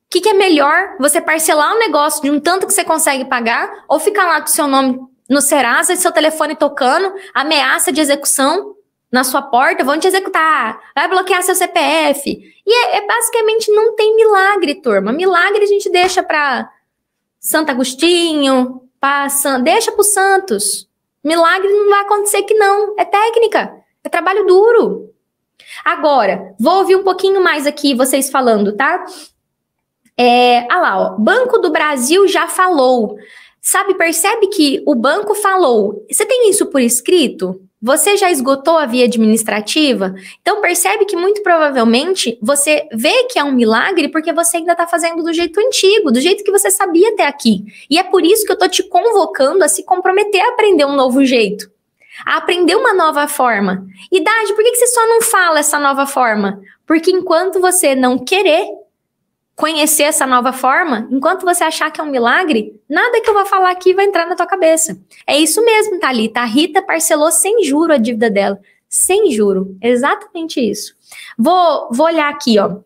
O que é melhor? Você parcelar um negócio de um tanto que você consegue pagar ou ficar lá com o seu nome no Serasa e seu telefone tocando, ameaça de execução na sua porta, vão te executar, vai bloquear seu CPF. E basicamente não tem milagre, turma. Milagre a gente deixa para Santo Agostinho, deixa para os santos. Milagre não vai acontecer que não. É técnica, é trabalho duro. Agora, vou ouvir um pouquinho mais aqui vocês falando, tá? Lá, ó, Banco do Brasil já falou. Sabe, percebe que o banco falou. Você tem isso por escrito? Você já esgotou a via administrativa? Então percebe que muito provavelmente você vê que é um milagre porque você ainda está fazendo do jeito antigo, do jeito que você sabia até aqui. E é por isso que eu tô te convocando a se comprometer a aprender um novo jeito, a aprender uma nova forma. E Dade, por que você só não fala essa nova forma? Porque enquanto você não querer conhecer essa nova forma, enquanto você achar que é um milagre, nada que eu vou falar aqui vai entrar na tua cabeça. É isso mesmo, Thalita. A Rita parcelou sem juro a dívida dela. Sem juro. Exatamente isso. Vou olhar aqui, ó.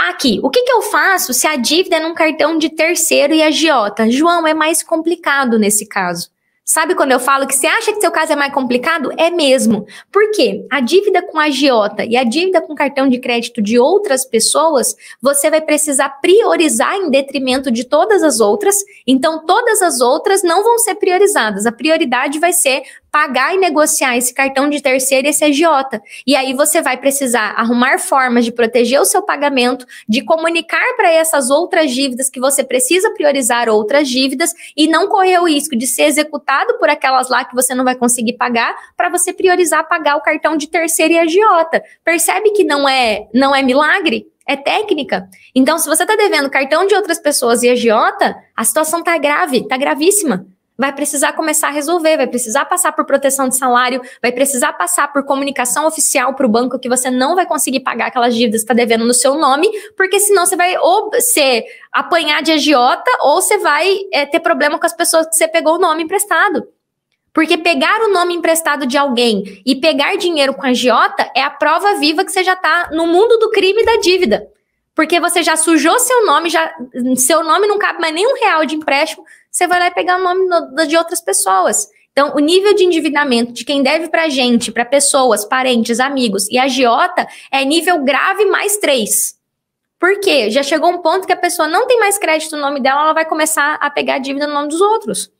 Aqui, o que eu faço se a dívida é num cartão de terceiro e agiota? João, é mais complicado nesse caso. Sabe quando eu falo que você acha que seu caso é mais complicado? É mesmo. Por quê? A dívida com agiota e a dívida com cartão de crédito de outras pessoas, você vai precisar priorizar em detrimento de todas as outras. Então, todas as outras não vão ser priorizadas. A prioridade vai ser pagar e negociar esse cartão de terceiro e esse agiota. E aí você vai precisar arrumar formas de proteger o seu pagamento, de comunicar para essas outras dívidas que você precisa priorizar outras dívidas e não correr o risco de ser executado por aquelas lá que você não vai conseguir pagar, para você priorizar pagar o cartão de terceiro e agiota. Percebe que não é milagre? É técnica. Então, se você está devendo cartão de outras pessoas e agiota, a situação está grave, está gravíssima. Vai precisar começar a resolver, vai precisar passar por proteção de salário, vai precisar passar por comunicação oficial para o banco que você não vai conseguir pagar aquelas dívidas que está devendo no seu nome, porque senão você vai ou apanhar de agiota ou você vai ter problema com as pessoas que você pegou o nome emprestado. Porque pegar o nome emprestado de alguém e pegar dinheiro com agiota é a prova viva que você já está no mundo do crime e da dívida. Porque você já sujou seu nome, seu nome não cabe mais nem R$1 de empréstimo, você vai lá e pegar o nome de outras pessoas. Então, o nível de endividamento de quem deve pra gente, para pessoas, parentes, amigos e agiota é nível grave mais 3. Por quê? Já chegou um ponto que a pessoa não tem mais crédito no nome dela, ela vai começar a pegar dívida no nome dos outros.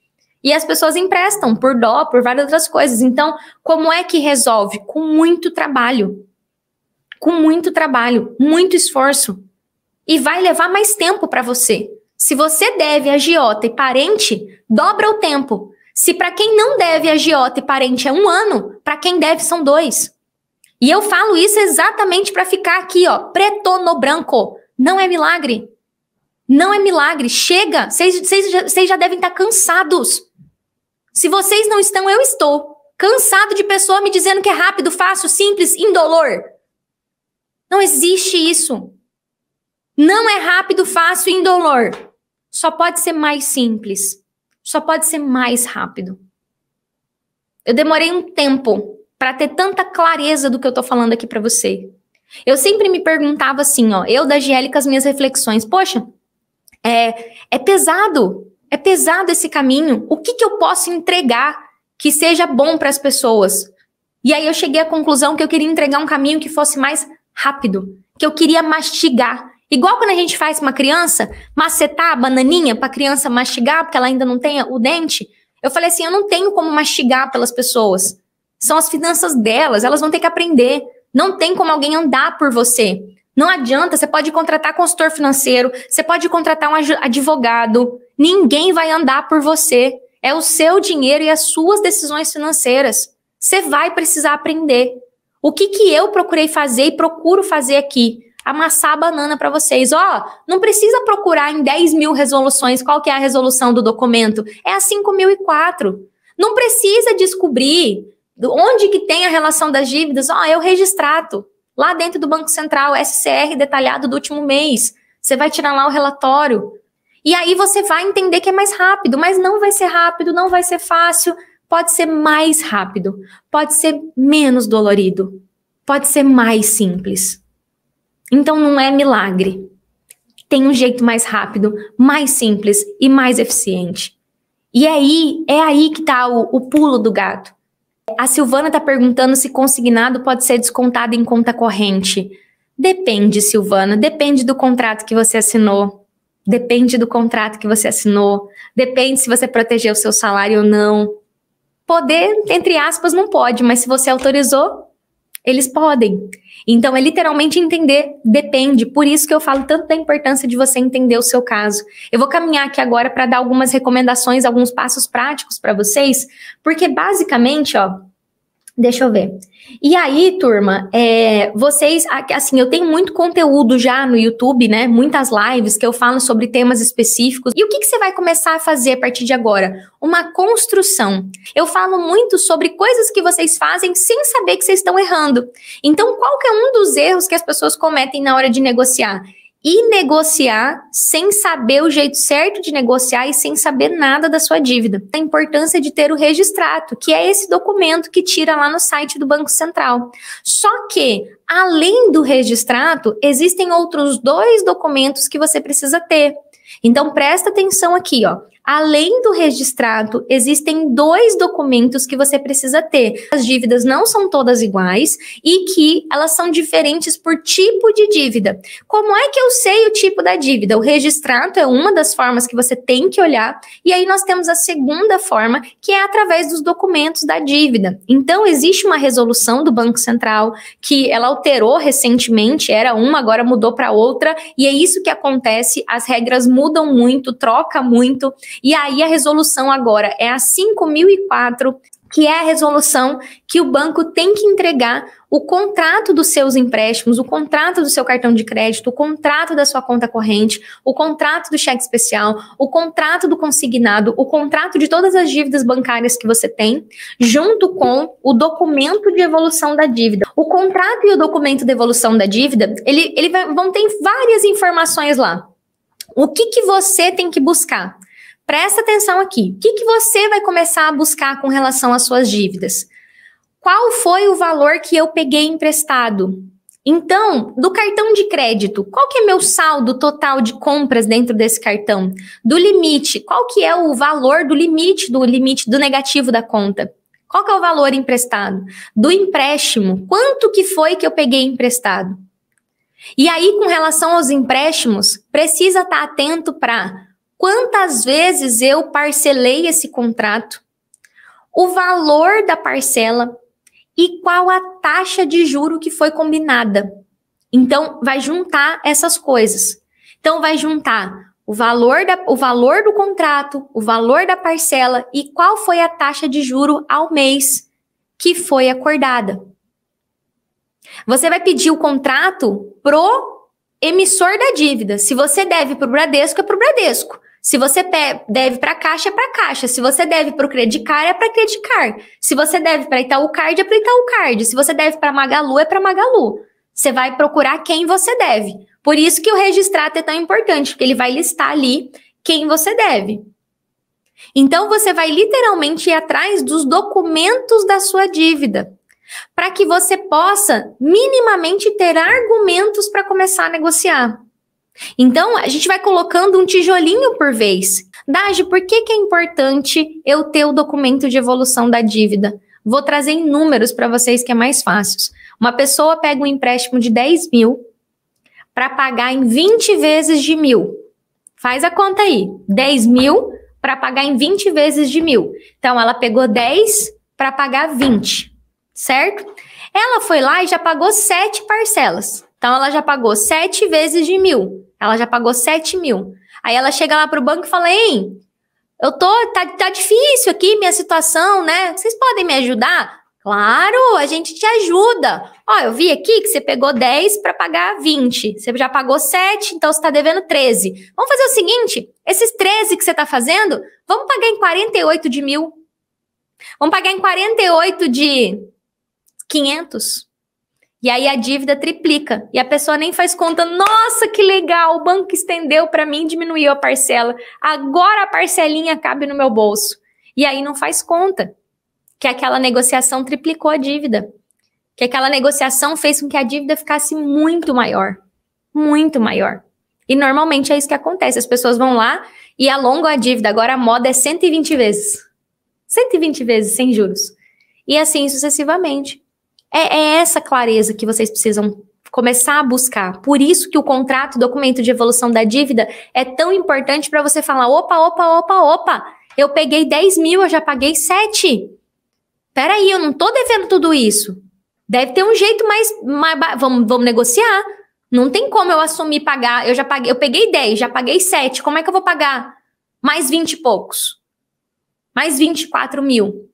E as pessoas emprestam por dó, por várias outras coisas. Então, como é que resolve? Com muito trabalho. Com muito trabalho, muito esforço. E vai levar mais tempo para você. Se você deve agiota e parente, dobra o tempo. Se para quem não deve agiota e parente é 1 ano, para quem deve são 2. E eu falo isso exatamente para ficar aqui, ó, preto no branco. Não é milagre. Não é milagre. Chega. Vocês já devem estar cansados. Se vocês não estão, eu estou. Cansado de pessoa me dizendo que é rápido, fácil, simples, indolor. Não existe isso. Não é rápido, fácil e indolor. Só pode ser mais simples. Só pode ser mais rápido. Eu demorei um tempo para ter tanta clareza do que eu tô falando aqui para você. Eu sempre me perguntava assim, ó, eu da GL com as minhas reflexões, poxa, é pesado esse caminho, o que eu posso entregar que seja bom para as pessoas? E aí eu cheguei à conclusão que eu queria entregar um caminho que fosse mais rápido, que eu queria mastigar. Igual quando a gente faz uma criança, macetar a bananinha para a criança mastigar, porque ela ainda não tem o dente. Eu falei assim, eu não tenho como mastigar pelas pessoas. São as finanças delas, elas vão ter que aprender. Não tem como alguém andar por você. Não adianta, você pode contratar consultor financeiro, você pode contratar um advogado. Ninguém vai andar por você. É o seu dinheiro e as suas decisões financeiras. Você vai precisar aprender. O que eu procurei fazer e procuro fazer aqui? Amassar a banana para vocês. Não precisa procurar em 10 mil resoluções qual que é a resolução do documento. É a 5.004. Não precisa descobrir onde que tem a relação das dívidas. É o registrato. Lá dentro do Banco Central, SCR detalhado do último mês. Você vai tirar lá o relatório. E aí você vai entender que é mais rápido. Mas não vai ser rápido, não vai ser fácil. Pode ser mais rápido. Pode ser menos dolorido. Pode ser mais simples. Então não é milagre. Tem um jeito mais rápido, mais simples e mais eficiente. E é aí que está o pulo do gato. A Silvana está perguntando se consignado pode ser descontado em conta corrente. Depende, Silvana, depende do contrato que você assinou. Depende do contrato que você assinou. Depende se você protegeu o seu salário ou não. Poder, entre aspas, não pode, mas se você autorizou, eles podem. Então, é literalmente entender, depende. Por isso que eu falo tanto da importância de você entender o seu caso. Eu vou caminhar aqui agora para dar algumas recomendações, alguns passos práticos para vocês, porque basicamente, deixa eu ver. E aí, turma, vocês, assim, eu tenho muito conteúdo já no YouTube, né? Muitas lives que eu falo sobre temas específicos. E o que você vai começar a fazer a partir de agora? Uma construção. Eu falo muito sobre coisas que vocês fazem sem saber que vocês estão errando. Então, qual que é um dos erros que as pessoas cometem na hora de negociar? E negociar sem saber o jeito certo de negociar e sem saber nada da sua dívida. A importância de ter o registrato, que é esse documento que tira lá no site do Banco Central. Só que, além do registrato, existem outros 2 documentos que você precisa ter. Então, presta atenção aqui, Além do registrato, existem 2 documentos que você precisa ter. As dívidas não são todas iguais e que elas são diferentes por tipo de dívida. Como é que eu sei o tipo da dívida? O registrato é uma das formas que você tem que olhar. E aí nós temos a segunda forma, que é através dos documentos da dívida. Então, existe uma resolução do Banco Central que ela alterou recentemente, era uma, agora mudou para outra. E é isso que acontece, as regras mudam muito, troca muito. E aí a resolução agora é a 5.004, que é a resolução que o banco tem que entregar o contrato dos seus empréstimos, o contrato do seu cartão de crédito, o contrato da sua conta corrente, o contrato do cheque especial, o contrato do consignado, o contrato de todas as dívidas bancárias que você tem, junto com o documento de evolução da dívida. O contrato e o documento de evolução da dívida, vão ter várias informações lá. O que você tem que buscar? Presta atenção aqui. O que você vai começar a buscar com relação às suas dívidas? Qual foi o valor que eu peguei emprestado? Então, do cartão de crédito, qual que é meu saldo total de compras dentro desse cartão? Do limite, qual que é o valor do limite do negativo da conta? Qual que é o valor emprestado? Do empréstimo, quanto que foi que eu peguei emprestado? E aí, com relação aos empréstimos, precisa estar atento para quantas vezes eu parcelei esse contrato, o valor da parcela e qual a taxa de juro que foi combinada. Então, vai juntar essas coisas. Então, vai juntar o valor do contrato, o valor da parcela e qual foi a taxa de juro ao mês que foi acordada. Você vai pedir o contrato pro emissor da dívida. Se você deve para o Bradesco, é para o Bradesco. Se você deve para a Caixa, é para a Caixa. Se você deve para o Credicar, é para Credicar. Se você deve para Itaú Card, é para Itaú Card. Se você deve para Magalu, é para Magalu. Você vai procurar quem você deve. Por isso que o registrato é tão importante, porque ele vai listar ali quem você deve. Então, você vai literalmente ir atrás dos documentos da sua dívida. para que você possa minimamente ter argumentos para começar a negociar. Então, a gente vai colocando um tijolinho por vez. Dagi, por que é importante eu ter o documento de evolução da dívida? Vou trazer em números para vocês que é mais fácil. Uma pessoa pega um empréstimo de 10 mil para pagar em 20 vezes de 1.000. Faz a conta aí. 10 mil para pagar em 20 vezes de 1.000. Então, ela pegou 10 para pagar 20, certo? Ela foi lá e já pagou 7 parcelas. Então, ela já pagou 7 vezes de 1.000. Ela já pagou 7 mil. Aí ela chega lá pro banco e fala, hein, tá difícil aqui minha situação, né? Vocês podem me ajudar? Claro, a gente te ajuda. Ó, eu vi aqui que você pegou 10 para pagar 20. Você já pagou 7, então você tá devendo 13. Vamos fazer o seguinte, esses 13 que você tá fazendo, vamos pagar em 48 de 1.000. Vamos pagar em 48 de 500. E aí a dívida triplica. E a pessoa nem faz conta. Nossa, que legal! O banco estendeu para mim, diminuiu a parcela. Agora a parcelinha cabe no meu bolso. E aí não faz conta que aquela negociação triplicou a dívida. Que aquela negociação fez com que a dívida ficasse muito maior. Muito maior. E normalmente é isso que acontece. As pessoas vão lá e alongam a dívida. Agora a moda é 120 vezes. 120 vezes sem juros. E assim sucessivamente. É essa clareza que vocês precisam começar a buscar. Por isso que o contrato, documento de evolução da dívida, é tão importante para você falar, opa, eu peguei 10 mil, eu já paguei 7. Peraí, eu não tô devendo tudo isso. Deve ter um jeito mais vamos negociar. Não tem como eu assumir pagar, eu peguei 10, já paguei 7, como é que eu vou pagar mais 20 e poucos? Mais 24 mil.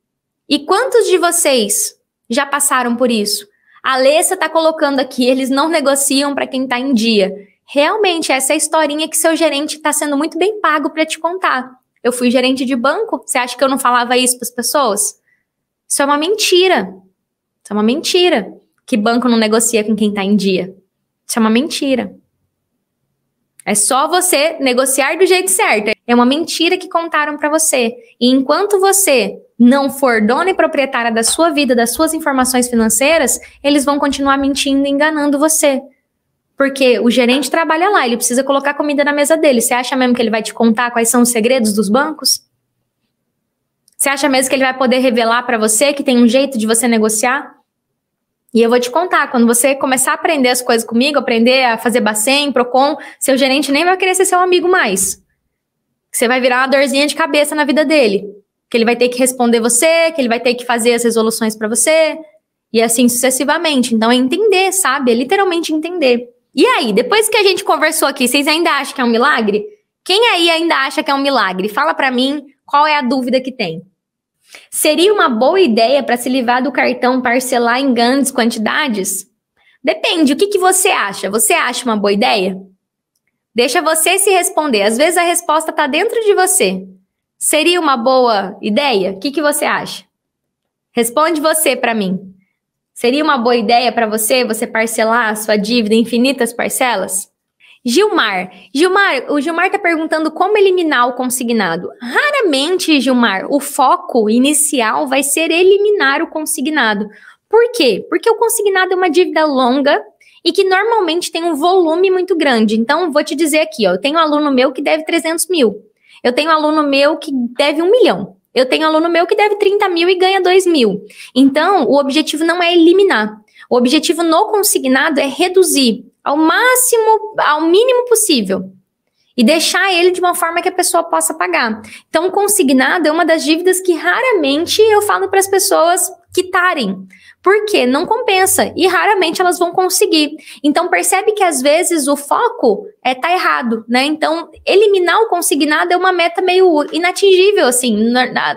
E quantos de vocês já passaram por isso? A Alessa tá colocando aqui, eles não negociam para quem tá em dia. Realmente, essa é a historinha que seu gerente tá sendo muito bem pago para te contar. Eu fui gerente de banco, você acha que eu não falava isso para as pessoas? Isso é uma mentira. Isso é uma mentira. Que banco não negocia com quem tá em dia. Isso é uma mentira. É só você negociar do jeito certo. É uma mentira que contaram para você. E enquanto você não for dona e proprietária da sua vida, das suas informações financeiras, eles vão continuar mentindo e enganando você. Porque o gerente trabalha lá, ele precisa colocar comida na mesa dele. Você acha mesmo que ele vai te contar quais são os segredos dos bancos? Você acha mesmo que ele vai poder revelar para você que tem um jeito de você negociar? E eu vou te contar, quando você começar a aprender as coisas comigo, aprender a fazer Bacen, Procon, seu gerente nem vai querer ser seu amigo mais. Você vai virar uma dorzinha de cabeça na vida dele. Que ele vai ter que responder você, que ele vai ter que fazer as resoluções para você, e assim sucessivamente. Então é entender, sabe? É literalmente entender. E aí, depois que a gente conversou aqui, vocês ainda acham que é um milagre? Quem aí ainda acha que é um milagre? Fala para mim qual é a dúvida que tem. Seria uma boa ideia para se livrar do cartão parcelar em grandes quantidades? Depende, o que você acha? Você acha uma boa ideia? Deixa você se responder. Às vezes a resposta está dentro de você. Seria uma boa ideia? O que você acha? Responde você para mim. Seria uma boa ideia para você parcelar a sua dívida em infinitas parcelas? Gilmar, o Gilmar está perguntando como eliminar o consignado. Raramente, Gilmar, o foco inicial vai ser eliminar o consignado. Por quê? Porque o consignado é uma dívida longa e que normalmente tem um volume muito grande. Então, vou te dizer aqui, ó, eu tenho um aluno meu que deve 300 mil. Eu tenho um aluno meu que deve 1 milhão. Eu tenho um aluno meu que deve 30 mil e ganha 2 mil. Então, o objetivo não é eliminar. O objetivo no consignado é reduzir ao máximo, ao mínimo possível. E deixar ele de uma forma que a pessoa possa pagar. Então, o consignado é uma das dívidas que raramente eu falo para as pessoas quitarem. Porque não compensa e raramente elas vão conseguir. Então, percebe que às vezes o foco tá errado, né? Então, eliminar o consignado é uma meta meio inatingível, assim,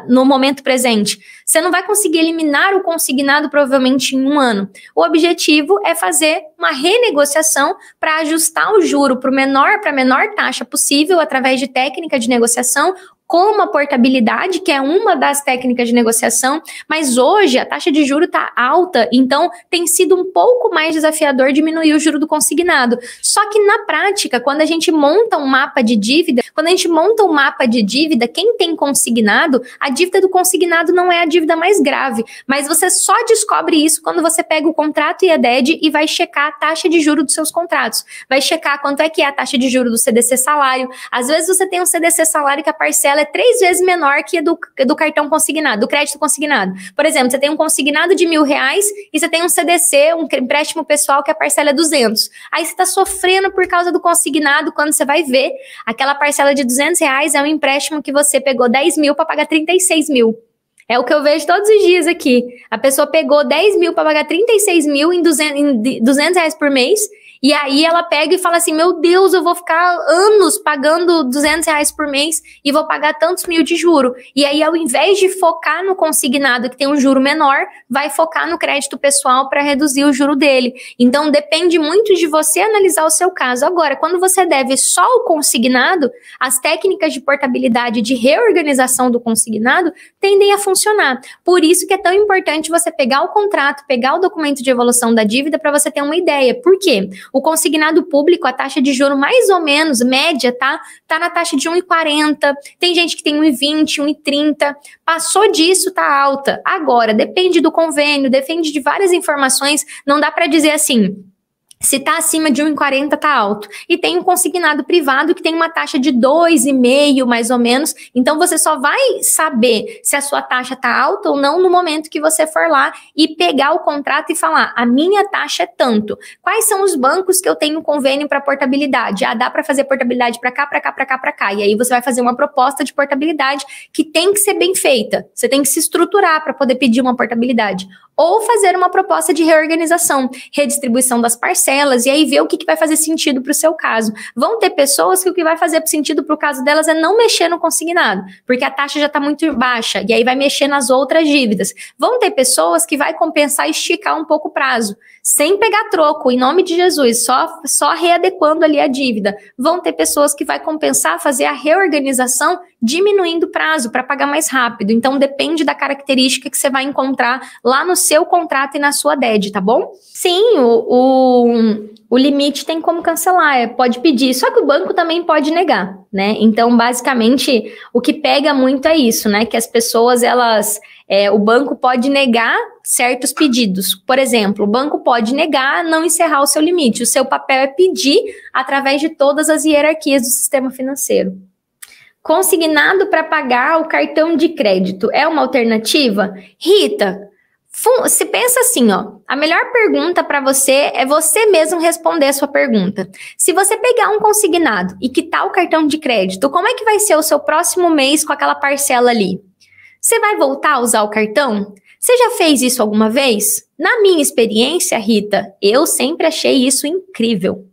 no momento presente. Você não vai conseguir eliminar o consignado provavelmente em 1 ano. O objetivo é fazer uma renegociação para ajustar o juro para a menor taxa possível através de técnica de negociação como a portabilidade, que é uma das técnicas de negociação, mas hoje a taxa de juros está alta, então tem sido um pouco mais desafiador diminuir o juro do consignado. Só que na prática, quando a gente monta um mapa de dívida, quem tem consignado, a dívida do consignado não é a dívida mais grave, mas você só descobre isso quando você pega o contrato e a DED e vai checar a taxa de juros dos seus contratos, vai checar quanto é que é a taxa de juros do CDC salário. Às vezes você tem um CDC salário que a parcela é 3 vezes menor que a do cartão consignado, do crédito consignado. Por exemplo, você tem um consignado de R$1.000 e você tem um CDC, um empréstimo pessoal, que a parcela é 200. Aí você está sofrendo por causa do consignado, quando você vai ver, aquela parcela de R$200 é um empréstimo que você pegou 10 mil para pagar 36 mil. É o que eu vejo todos os dias aqui. A pessoa pegou 10 mil para pagar 36 mil em R$200 por mês. E aí ela pega e fala assim, meu Deus, eu vou ficar anos pagando R$200 por mês e vou pagar tantos mil de juro. E aí, ao invés de focar no consignado, que tem um juro menor, vai focar no crédito pessoal para reduzir o juro dele. Então, depende muito de você analisar o seu caso. Agora, quando você deve só o consignado, as técnicas de portabilidade, de reorganização do consignado, tendem a funcionar. Por isso que é tão importante você pegar o contrato, pegar o documento de evolução da dívida para você ter uma ideia. Por quê? O consignado público, a taxa de juro mais ou menos, média, tá na taxa de 1,40. Tem gente que tem 1,20, 1,30. Passou disso, tá alta. Agora, depende do convênio, depende de várias informações. Não dá para dizer assim, se tá acima de 1,40 tá alto. E tem um consignado privado que tem uma taxa de 2,5 mais ou menos. Então você só vai saber se a sua taxa tá alta ou não no momento que você for lá e pegar o contrato e falar, a minha taxa é tanto. Quais são os bancos que eu tenho convênio para portabilidade? Ah, dá para fazer portabilidade para cá, para cá, para cá, para cá. E aí você vai fazer uma proposta de portabilidade que tem que ser bem feita. Você tem que se estruturar para poder pedir uma portabilidade. Ou fazer uma proposta de reorganização, redistribuição das parcelas, e aí ver o que vai fazer sentido para o seu caso. Vão ter pessoas que o que vai fazer sentido para o caso delas é não mexer no consignado, porque a taxa já está muito baixa, e aí vai mexer nas outras dívidas. Vão ter pessoas que vai compensar e esticar um pouco o prazo, sem pegar troco, em nome de Jesus, só readequando ali a dívida. Vão ter pessoas que vai compensar fazer a reorganização diminuindo o prazo para pagar mais rápido. Então, depende da característica que você vai encontrar lá no seu contrato e na sua DED, tá bom? Sim, o limite tem como cancelar, pode pedir, só que o banco também pode negar, né? Então, basicamente, o que pega muito é isso, né? Que as pessoas, o banco pode negar certos pedidos. Por exemplo, o banco pode negar não encerrar o seu limite. O seu papel é pedir através de todas as hierarquias do sistema financeiro. Consignado para pagar o cartão de crédito é uma alternativa? Rita, se pensa assim, ó, a melhor pergunta para você é você mesmo responder a sua pergunta. Se você pegar um consignado e quitar o cartão de crédito, como é que vai ser o seu próximo mês com aquela parcela ali? Você vai voltar a usar o cartão? Você já fez isso alguma vez? Na minha experiência, Rita, eu sempre achei isso incrível.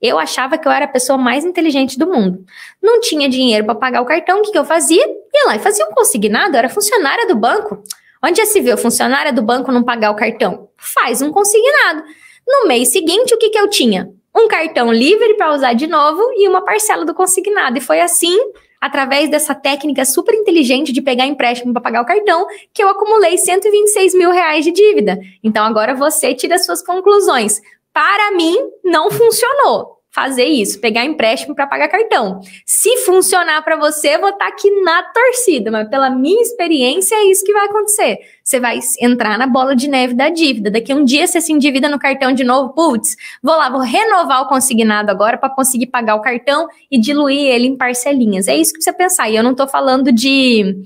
Eu achava que eu era a pessoa mais inteligente do mundo. Não tinha dinheiro para pagar o cartão, o que eu fazia? Ia lá e fazia um consignado, eu era funcionária do banco. Onde já se viu funcionária do banco não pagar o cartão? Faz um consignado. No mês seguinte, o que eu tinha? Um cartão livre para usar de novo e uma parcela do consignado. E foi assim, através dessa técnica super inteligente de pegar empréstimo para pagar o cartão, que eu acumulei R$126 mil de dívida. Então agora você tira as suas conclusões. Para mim, não funcionou fazer isso, pegar empréstimo para pagar cartão. Se funcionar para você, eu vou estar aqui na torcida, mas pela minha experiência é isso que vai acontecer. Você vai entrar na bola de neve da dívida. Daqui a um dia você se endivida no cartão de novo, putz, vou renovar o consignado agora para conseguir pagar o cartão e diluir ele em parcelinhas. É isso que você pensar. E eu não tô falando de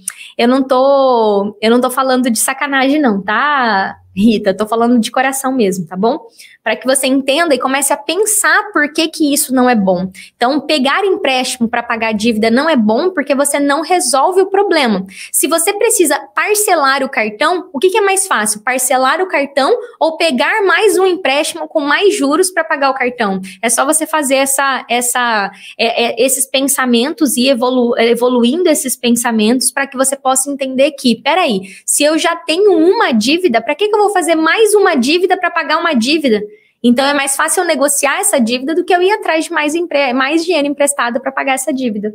falando de sacanagem não, tá? Rita, tô falando de coração mesmo, tá bom? Para que você entenda e comece a pensar por que isso não é bom. Então, pegar empréstimo para pagar dívida não é bom porque você não resolve o problema. Se você precisa parcelar o cartão, o que é mais fácil? Parcelar o cartão ou pegar mais um empréstimo com mais juros para pagar o cartão? É só você fazer esses pensamentos e evoluindo esses pensamentos para que você possa entender que, peraí, se eu já tenho uma dívida, para que eu vou fazer mais uma dívida para pagar uma dívida? Então, é mais fácil eu negociar essa dívida do que eu ir atrás de mais dinheiro emprestado para pagar essa dívida.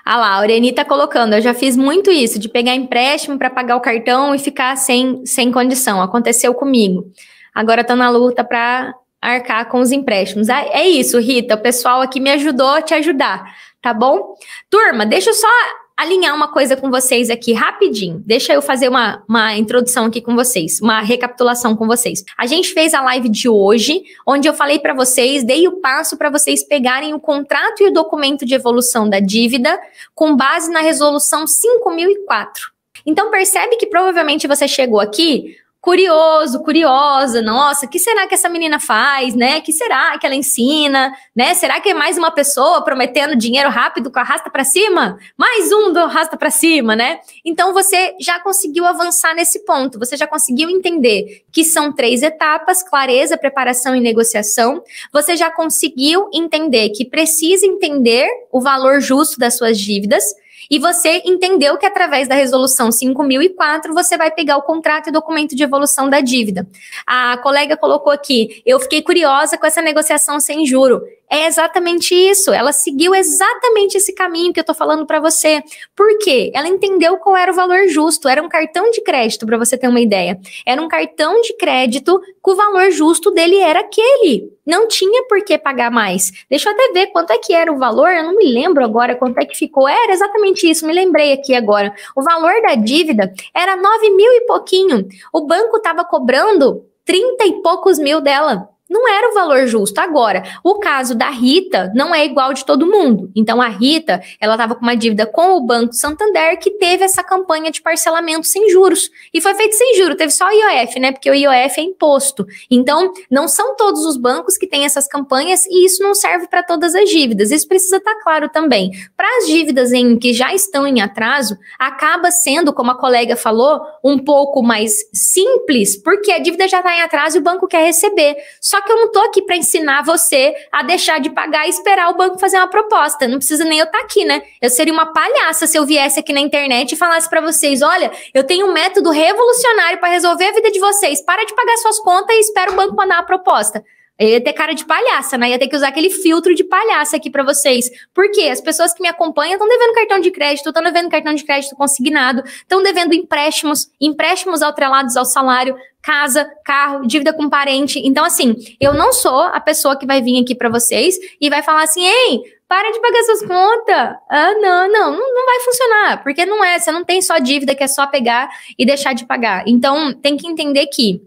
Ah lá, a Aureni tá colocando, eu já fiz muito isso, de pegar empréstimo para pagar o cartão e ficar sem condição. Aconteceu comigo. Agora tô na luta para arcar com os empréstimos. Ah, é isso, Rita, o pessoal aqui me ajudou a te ajudar, tá bom? Turma, deixa eu só alinhar uma coisa com vocês aqui rapidinho. Deixa eu fazer uma introdução aqui com vocês, uma recapitulação com vocês. A gente fez a live de hoje, onde eu falei para vocês, dei o passo para vocês pegarem o contrato e o documento de evolução da dívida com base na resolução 5004. Então percebe que provavelmente você chegou aqui curioso, curiosa, nossa, o que será que essa menina faz, né? O que será que ela ensina, né? Será que é mais uma pessoa prometendo dinheiro rápido com arrasta para cima? Mais um do arrasta para cima, né? Então você já conseguiu avançar nesse ponto, você já conseguiu entender que são 3 etapas, clareza, preparação e negociação. Você já conseguiu entender que precisa entender o valor justo das suas dívidas. E você entendeu que através da resolução 5004, você vai pegar o contrato e documento de evolução da dívida. A colega colocou aqui, eu fiquei curiosa com essa negociação sem juro. É exatamente isso, ela seguiu exatamente esse caminho que eu tô falando para você. Por quê? Ela entendeu qual era o valor justo, era um cartão de crédito, para você ter uma ideia. Era um cartão de crédito que o valor justo dele era aquele. Não tinha por que pagar mais. Deixa eu até ver quanto é que era o valor, eu não me lembro agora quanto é que ficou. Era exatamente isso, me lembrei aqui agora. O valor da dívida era 9 mil e pouquinho. O banco estava cobrando 30 e poucos mil dela. Não era o valor justo. Agora, o caso da Rita não é igual de todo mundo. Então, a Rita, ela estava com uma dívida com o Banco Santander que teve essa campanha de parcelamento sem juros. E foi feito sem juros, teve só o IOF, né? Porque o IOF é imposto. Então, não são todos os bancos que têm essas campanhas e isso não serve para todas as dívidas. Isso precisa estar claro também. Para as dívidas que já estão em atraso, acaba sendo, como a colega falou, um pouco mais simples, porque a dívida já está em atraso e o banco quer receber. Só que eu não tô aqui para ensinar você a deixar de pagar e esperar o banco fazer uma proposta. Não precisa nem eu estar aqui, né? Eu seria uma palhaça se eu viesse aqui na internet e falasse para vocês, olha, eu tenho um método revolucionário para resolver a vida de vocês. Para de pagar suas contas e espera o banco mandar uma proposta. Eu ia ter cara de palhaça, né? Ia ter que usar aquele filtro de palhaça aqui pra vocês. Por quê? As pessoas que me acompanham estão devendo cartão de crédito, estão devendo cartão de crédito consignado, estão devendo empréstimos atrelados ao salário, casa, carro, dívida com parente. Então, assim, eu não sou a pessoa que vai vir aqui pra vocês e vai falar assim, ei, para de pagar suas contas. Ah, não vai funcionar, porque não é, você não tem só dívida que é só pegar e deixar de pagar. Então, tem que entender que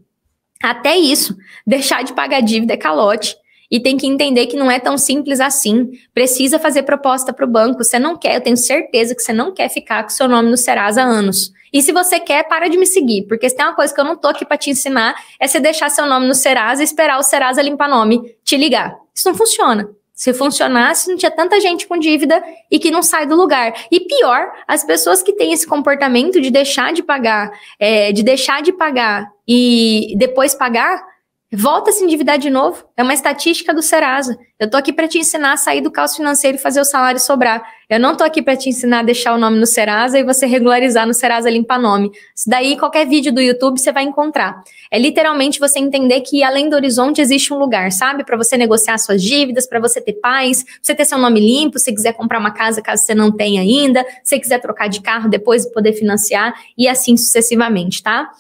até isso, deixar de pagar dívida é calote. E tem que entender que não é tão simples assim. Precisa fazer proposta para o banco. Você não quer, eu tenho certeza que você não quer ficar com seu nome no Serasa há anos. E se você quer, para de me seguir. Porque se tem uma coisa que eu não tô aqui para te ensinar, é você deixar seu nome no Serasa e esperar o Serasa limpar nome, te ligar. Isso não funciona. Se funcionasse, não tinha tanta gente com dívida e que não sai do lugar. E pior, as pessoas que têm esse comportamento de deixar de pagar e depois pagar, volta a se endividar de novo. É uma estatística do Serasa. Eu tô aqui para te ensinar a sair do caos financeiro e fazer o salário sobrar. Eu não tô aqui para te ensinar a deixar o nome no Serasa e você regularizar no Serasa limpar nome. Isso daí, qualquer vídeo do YouTube você vai encontrar. É literalmente você entender que além do horizonte existe um lugar, sabe? Para você negociar suas dívidas, para você ter paz, pra você ter seu nome limpo, se quiser comprar uma casa caso você não tenha ainda, se quiser trocar de carro depois poder financiar e assim sucessivamente, tá?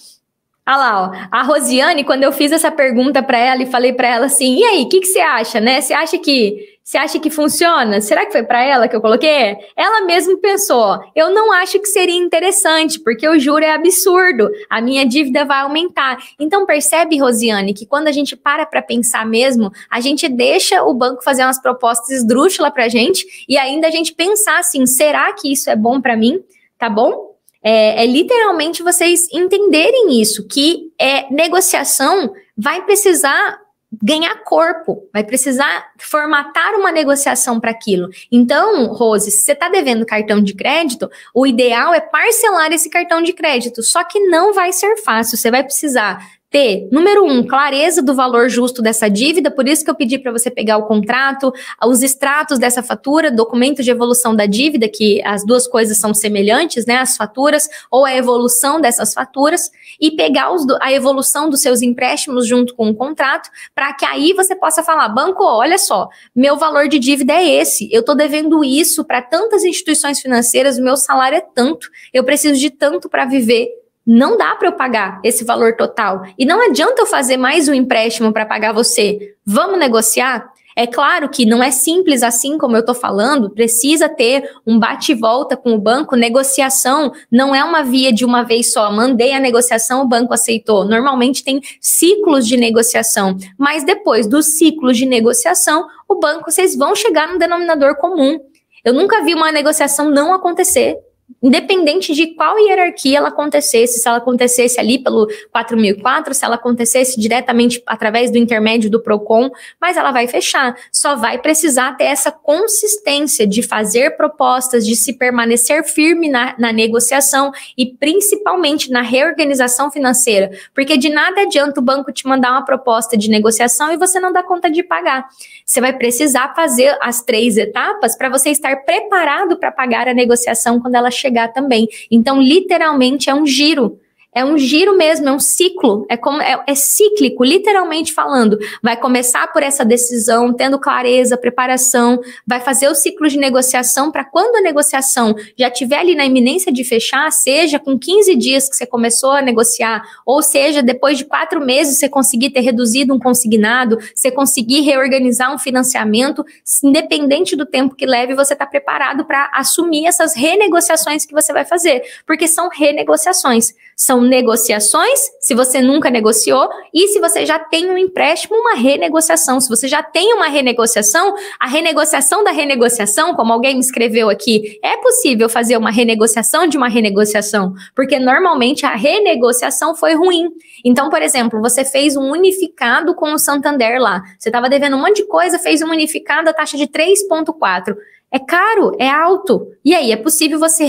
Olha lá, ó. A Rosiane, quando eu fiz essa pergunta para ela e falei para ela assim, e aí, o que você acha, né? Você acha que funciona? Será que foi para ela que eu coloquei? Ela mesma pensou, ó, eu não acho que seria interessante, porque o juro é absurdo, a minha dívida vai aumentar. Então percebe, Rosiane, que quando a gente para pensar mesmo, a gente deixa o banco fazer umas propostas esdrúxulas pra gente e ainda a gente pensar assim, será que isso é bom para mim? Tá bom? É literalmente vocês entenderem isso, que negociação vai precisar ganhar corpo, vai precisar formatar uma negociação para aquilo. Então, Rose, se você está devendo cartão de crédito, o ideal é parcelar esse cartão de crédito, só que não vai ser fácil, você vai precisar ter, número 1, clareza do valor justo dessa dívida, por isso que eu pedi para você pegar o contrato, os extratos dessa fatura, documento de evolução da dívida, que as duas coisas são semelhantes, né, as faturas, ou a evolução dessas faturas, e pegar a evolução dos seus empréstimos junto com o contrato, para que aí você possa falar, banco, olha só, meu valor de dívida é esse, eu estou devendo isso para tantas instituições financeiras, o meu salário é tanto, eu preciso de tanto para viver, não dá para eu pagar esse valor total. E não adianta eu fazer mais um empréstimo para pagar você. Vamos negociar? É claro que não é simples assim como eu estou falando, precisa ter um bate e volta com o banco, negociação não é uma via de uma vez só, mandei a negociação, o banco aceitou. Normalmente tem ciclos de negociação, mas depois dos ciclos de negociação, o banco, vocês vão chegar num denominador comum. Eu nunca vi uma negociação não acontecer. Independente de qual hierarquia ela acontecesse, se ela acontecesse ali pelo 4004, se ela acontecesse diretamente através do intermédio do PROCON, mas ela vai fechar. Só vai precisar ter essa consistência de fazer propostas, de se permanecer firme na negociação e principalmente na reorganização financeira, porque de nada adianta o banco te mandar uma proposta de negociação e você não dá conta de pagar. Você vai precisar fazer as 3 etapas para você estar preparado para pagar a negociação quando ela chegar também. Então, literalmente, é um giro. É um giro mesmo, é um ciclo, é cíclico, literalmente falando. Vai começar por essa decisão, tendo clareza, preparação, vai fazer o ciclo de negociação para quando a negociação já estiver ali na iminência de fechar, seja com 15 dias que você começou a negociar, ou seja, depois de 4 meses você conseguir ter reduzido um consignado, você conseguir reorganizar um financiamento, independente do tempo que leve, você está preparado para assumir essas renegociações que você vai fazer, porque são renegociações. São negociações, se você nunca negociou, e se você já tem um empréstimo, uma renegociação. Se você já tem uma renegociação, a renegociação da renegociação, como alguém me escreveu aqui, é possível fazer uma renegociação de uma renegociação, porque normalmente a renegociação foi ruim. Então, por exemplo, você fez um unificado com o Santander lá. Você estava devendo um monte de coisa, fez um unificado, a taxa de 3,4. É caro, é alto. E aí, é possível você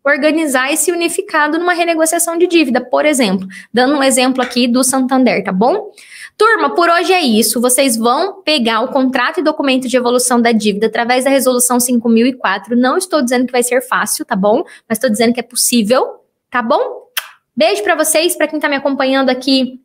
organizar esse unificado numa renegociação de dívida, por exemplo, dando um exemplo aqui do Santander, tá bom? Turma, por hoje é isso, vocês vão pegar o contrato e documento de evolução da dívida através da resolução 5004, não estou dizendo que vai ser fácil, tá bom? Mas estou dizendo que é possível, tá bom? Beijo pra vocês, pra quem tá me acompanhando aqui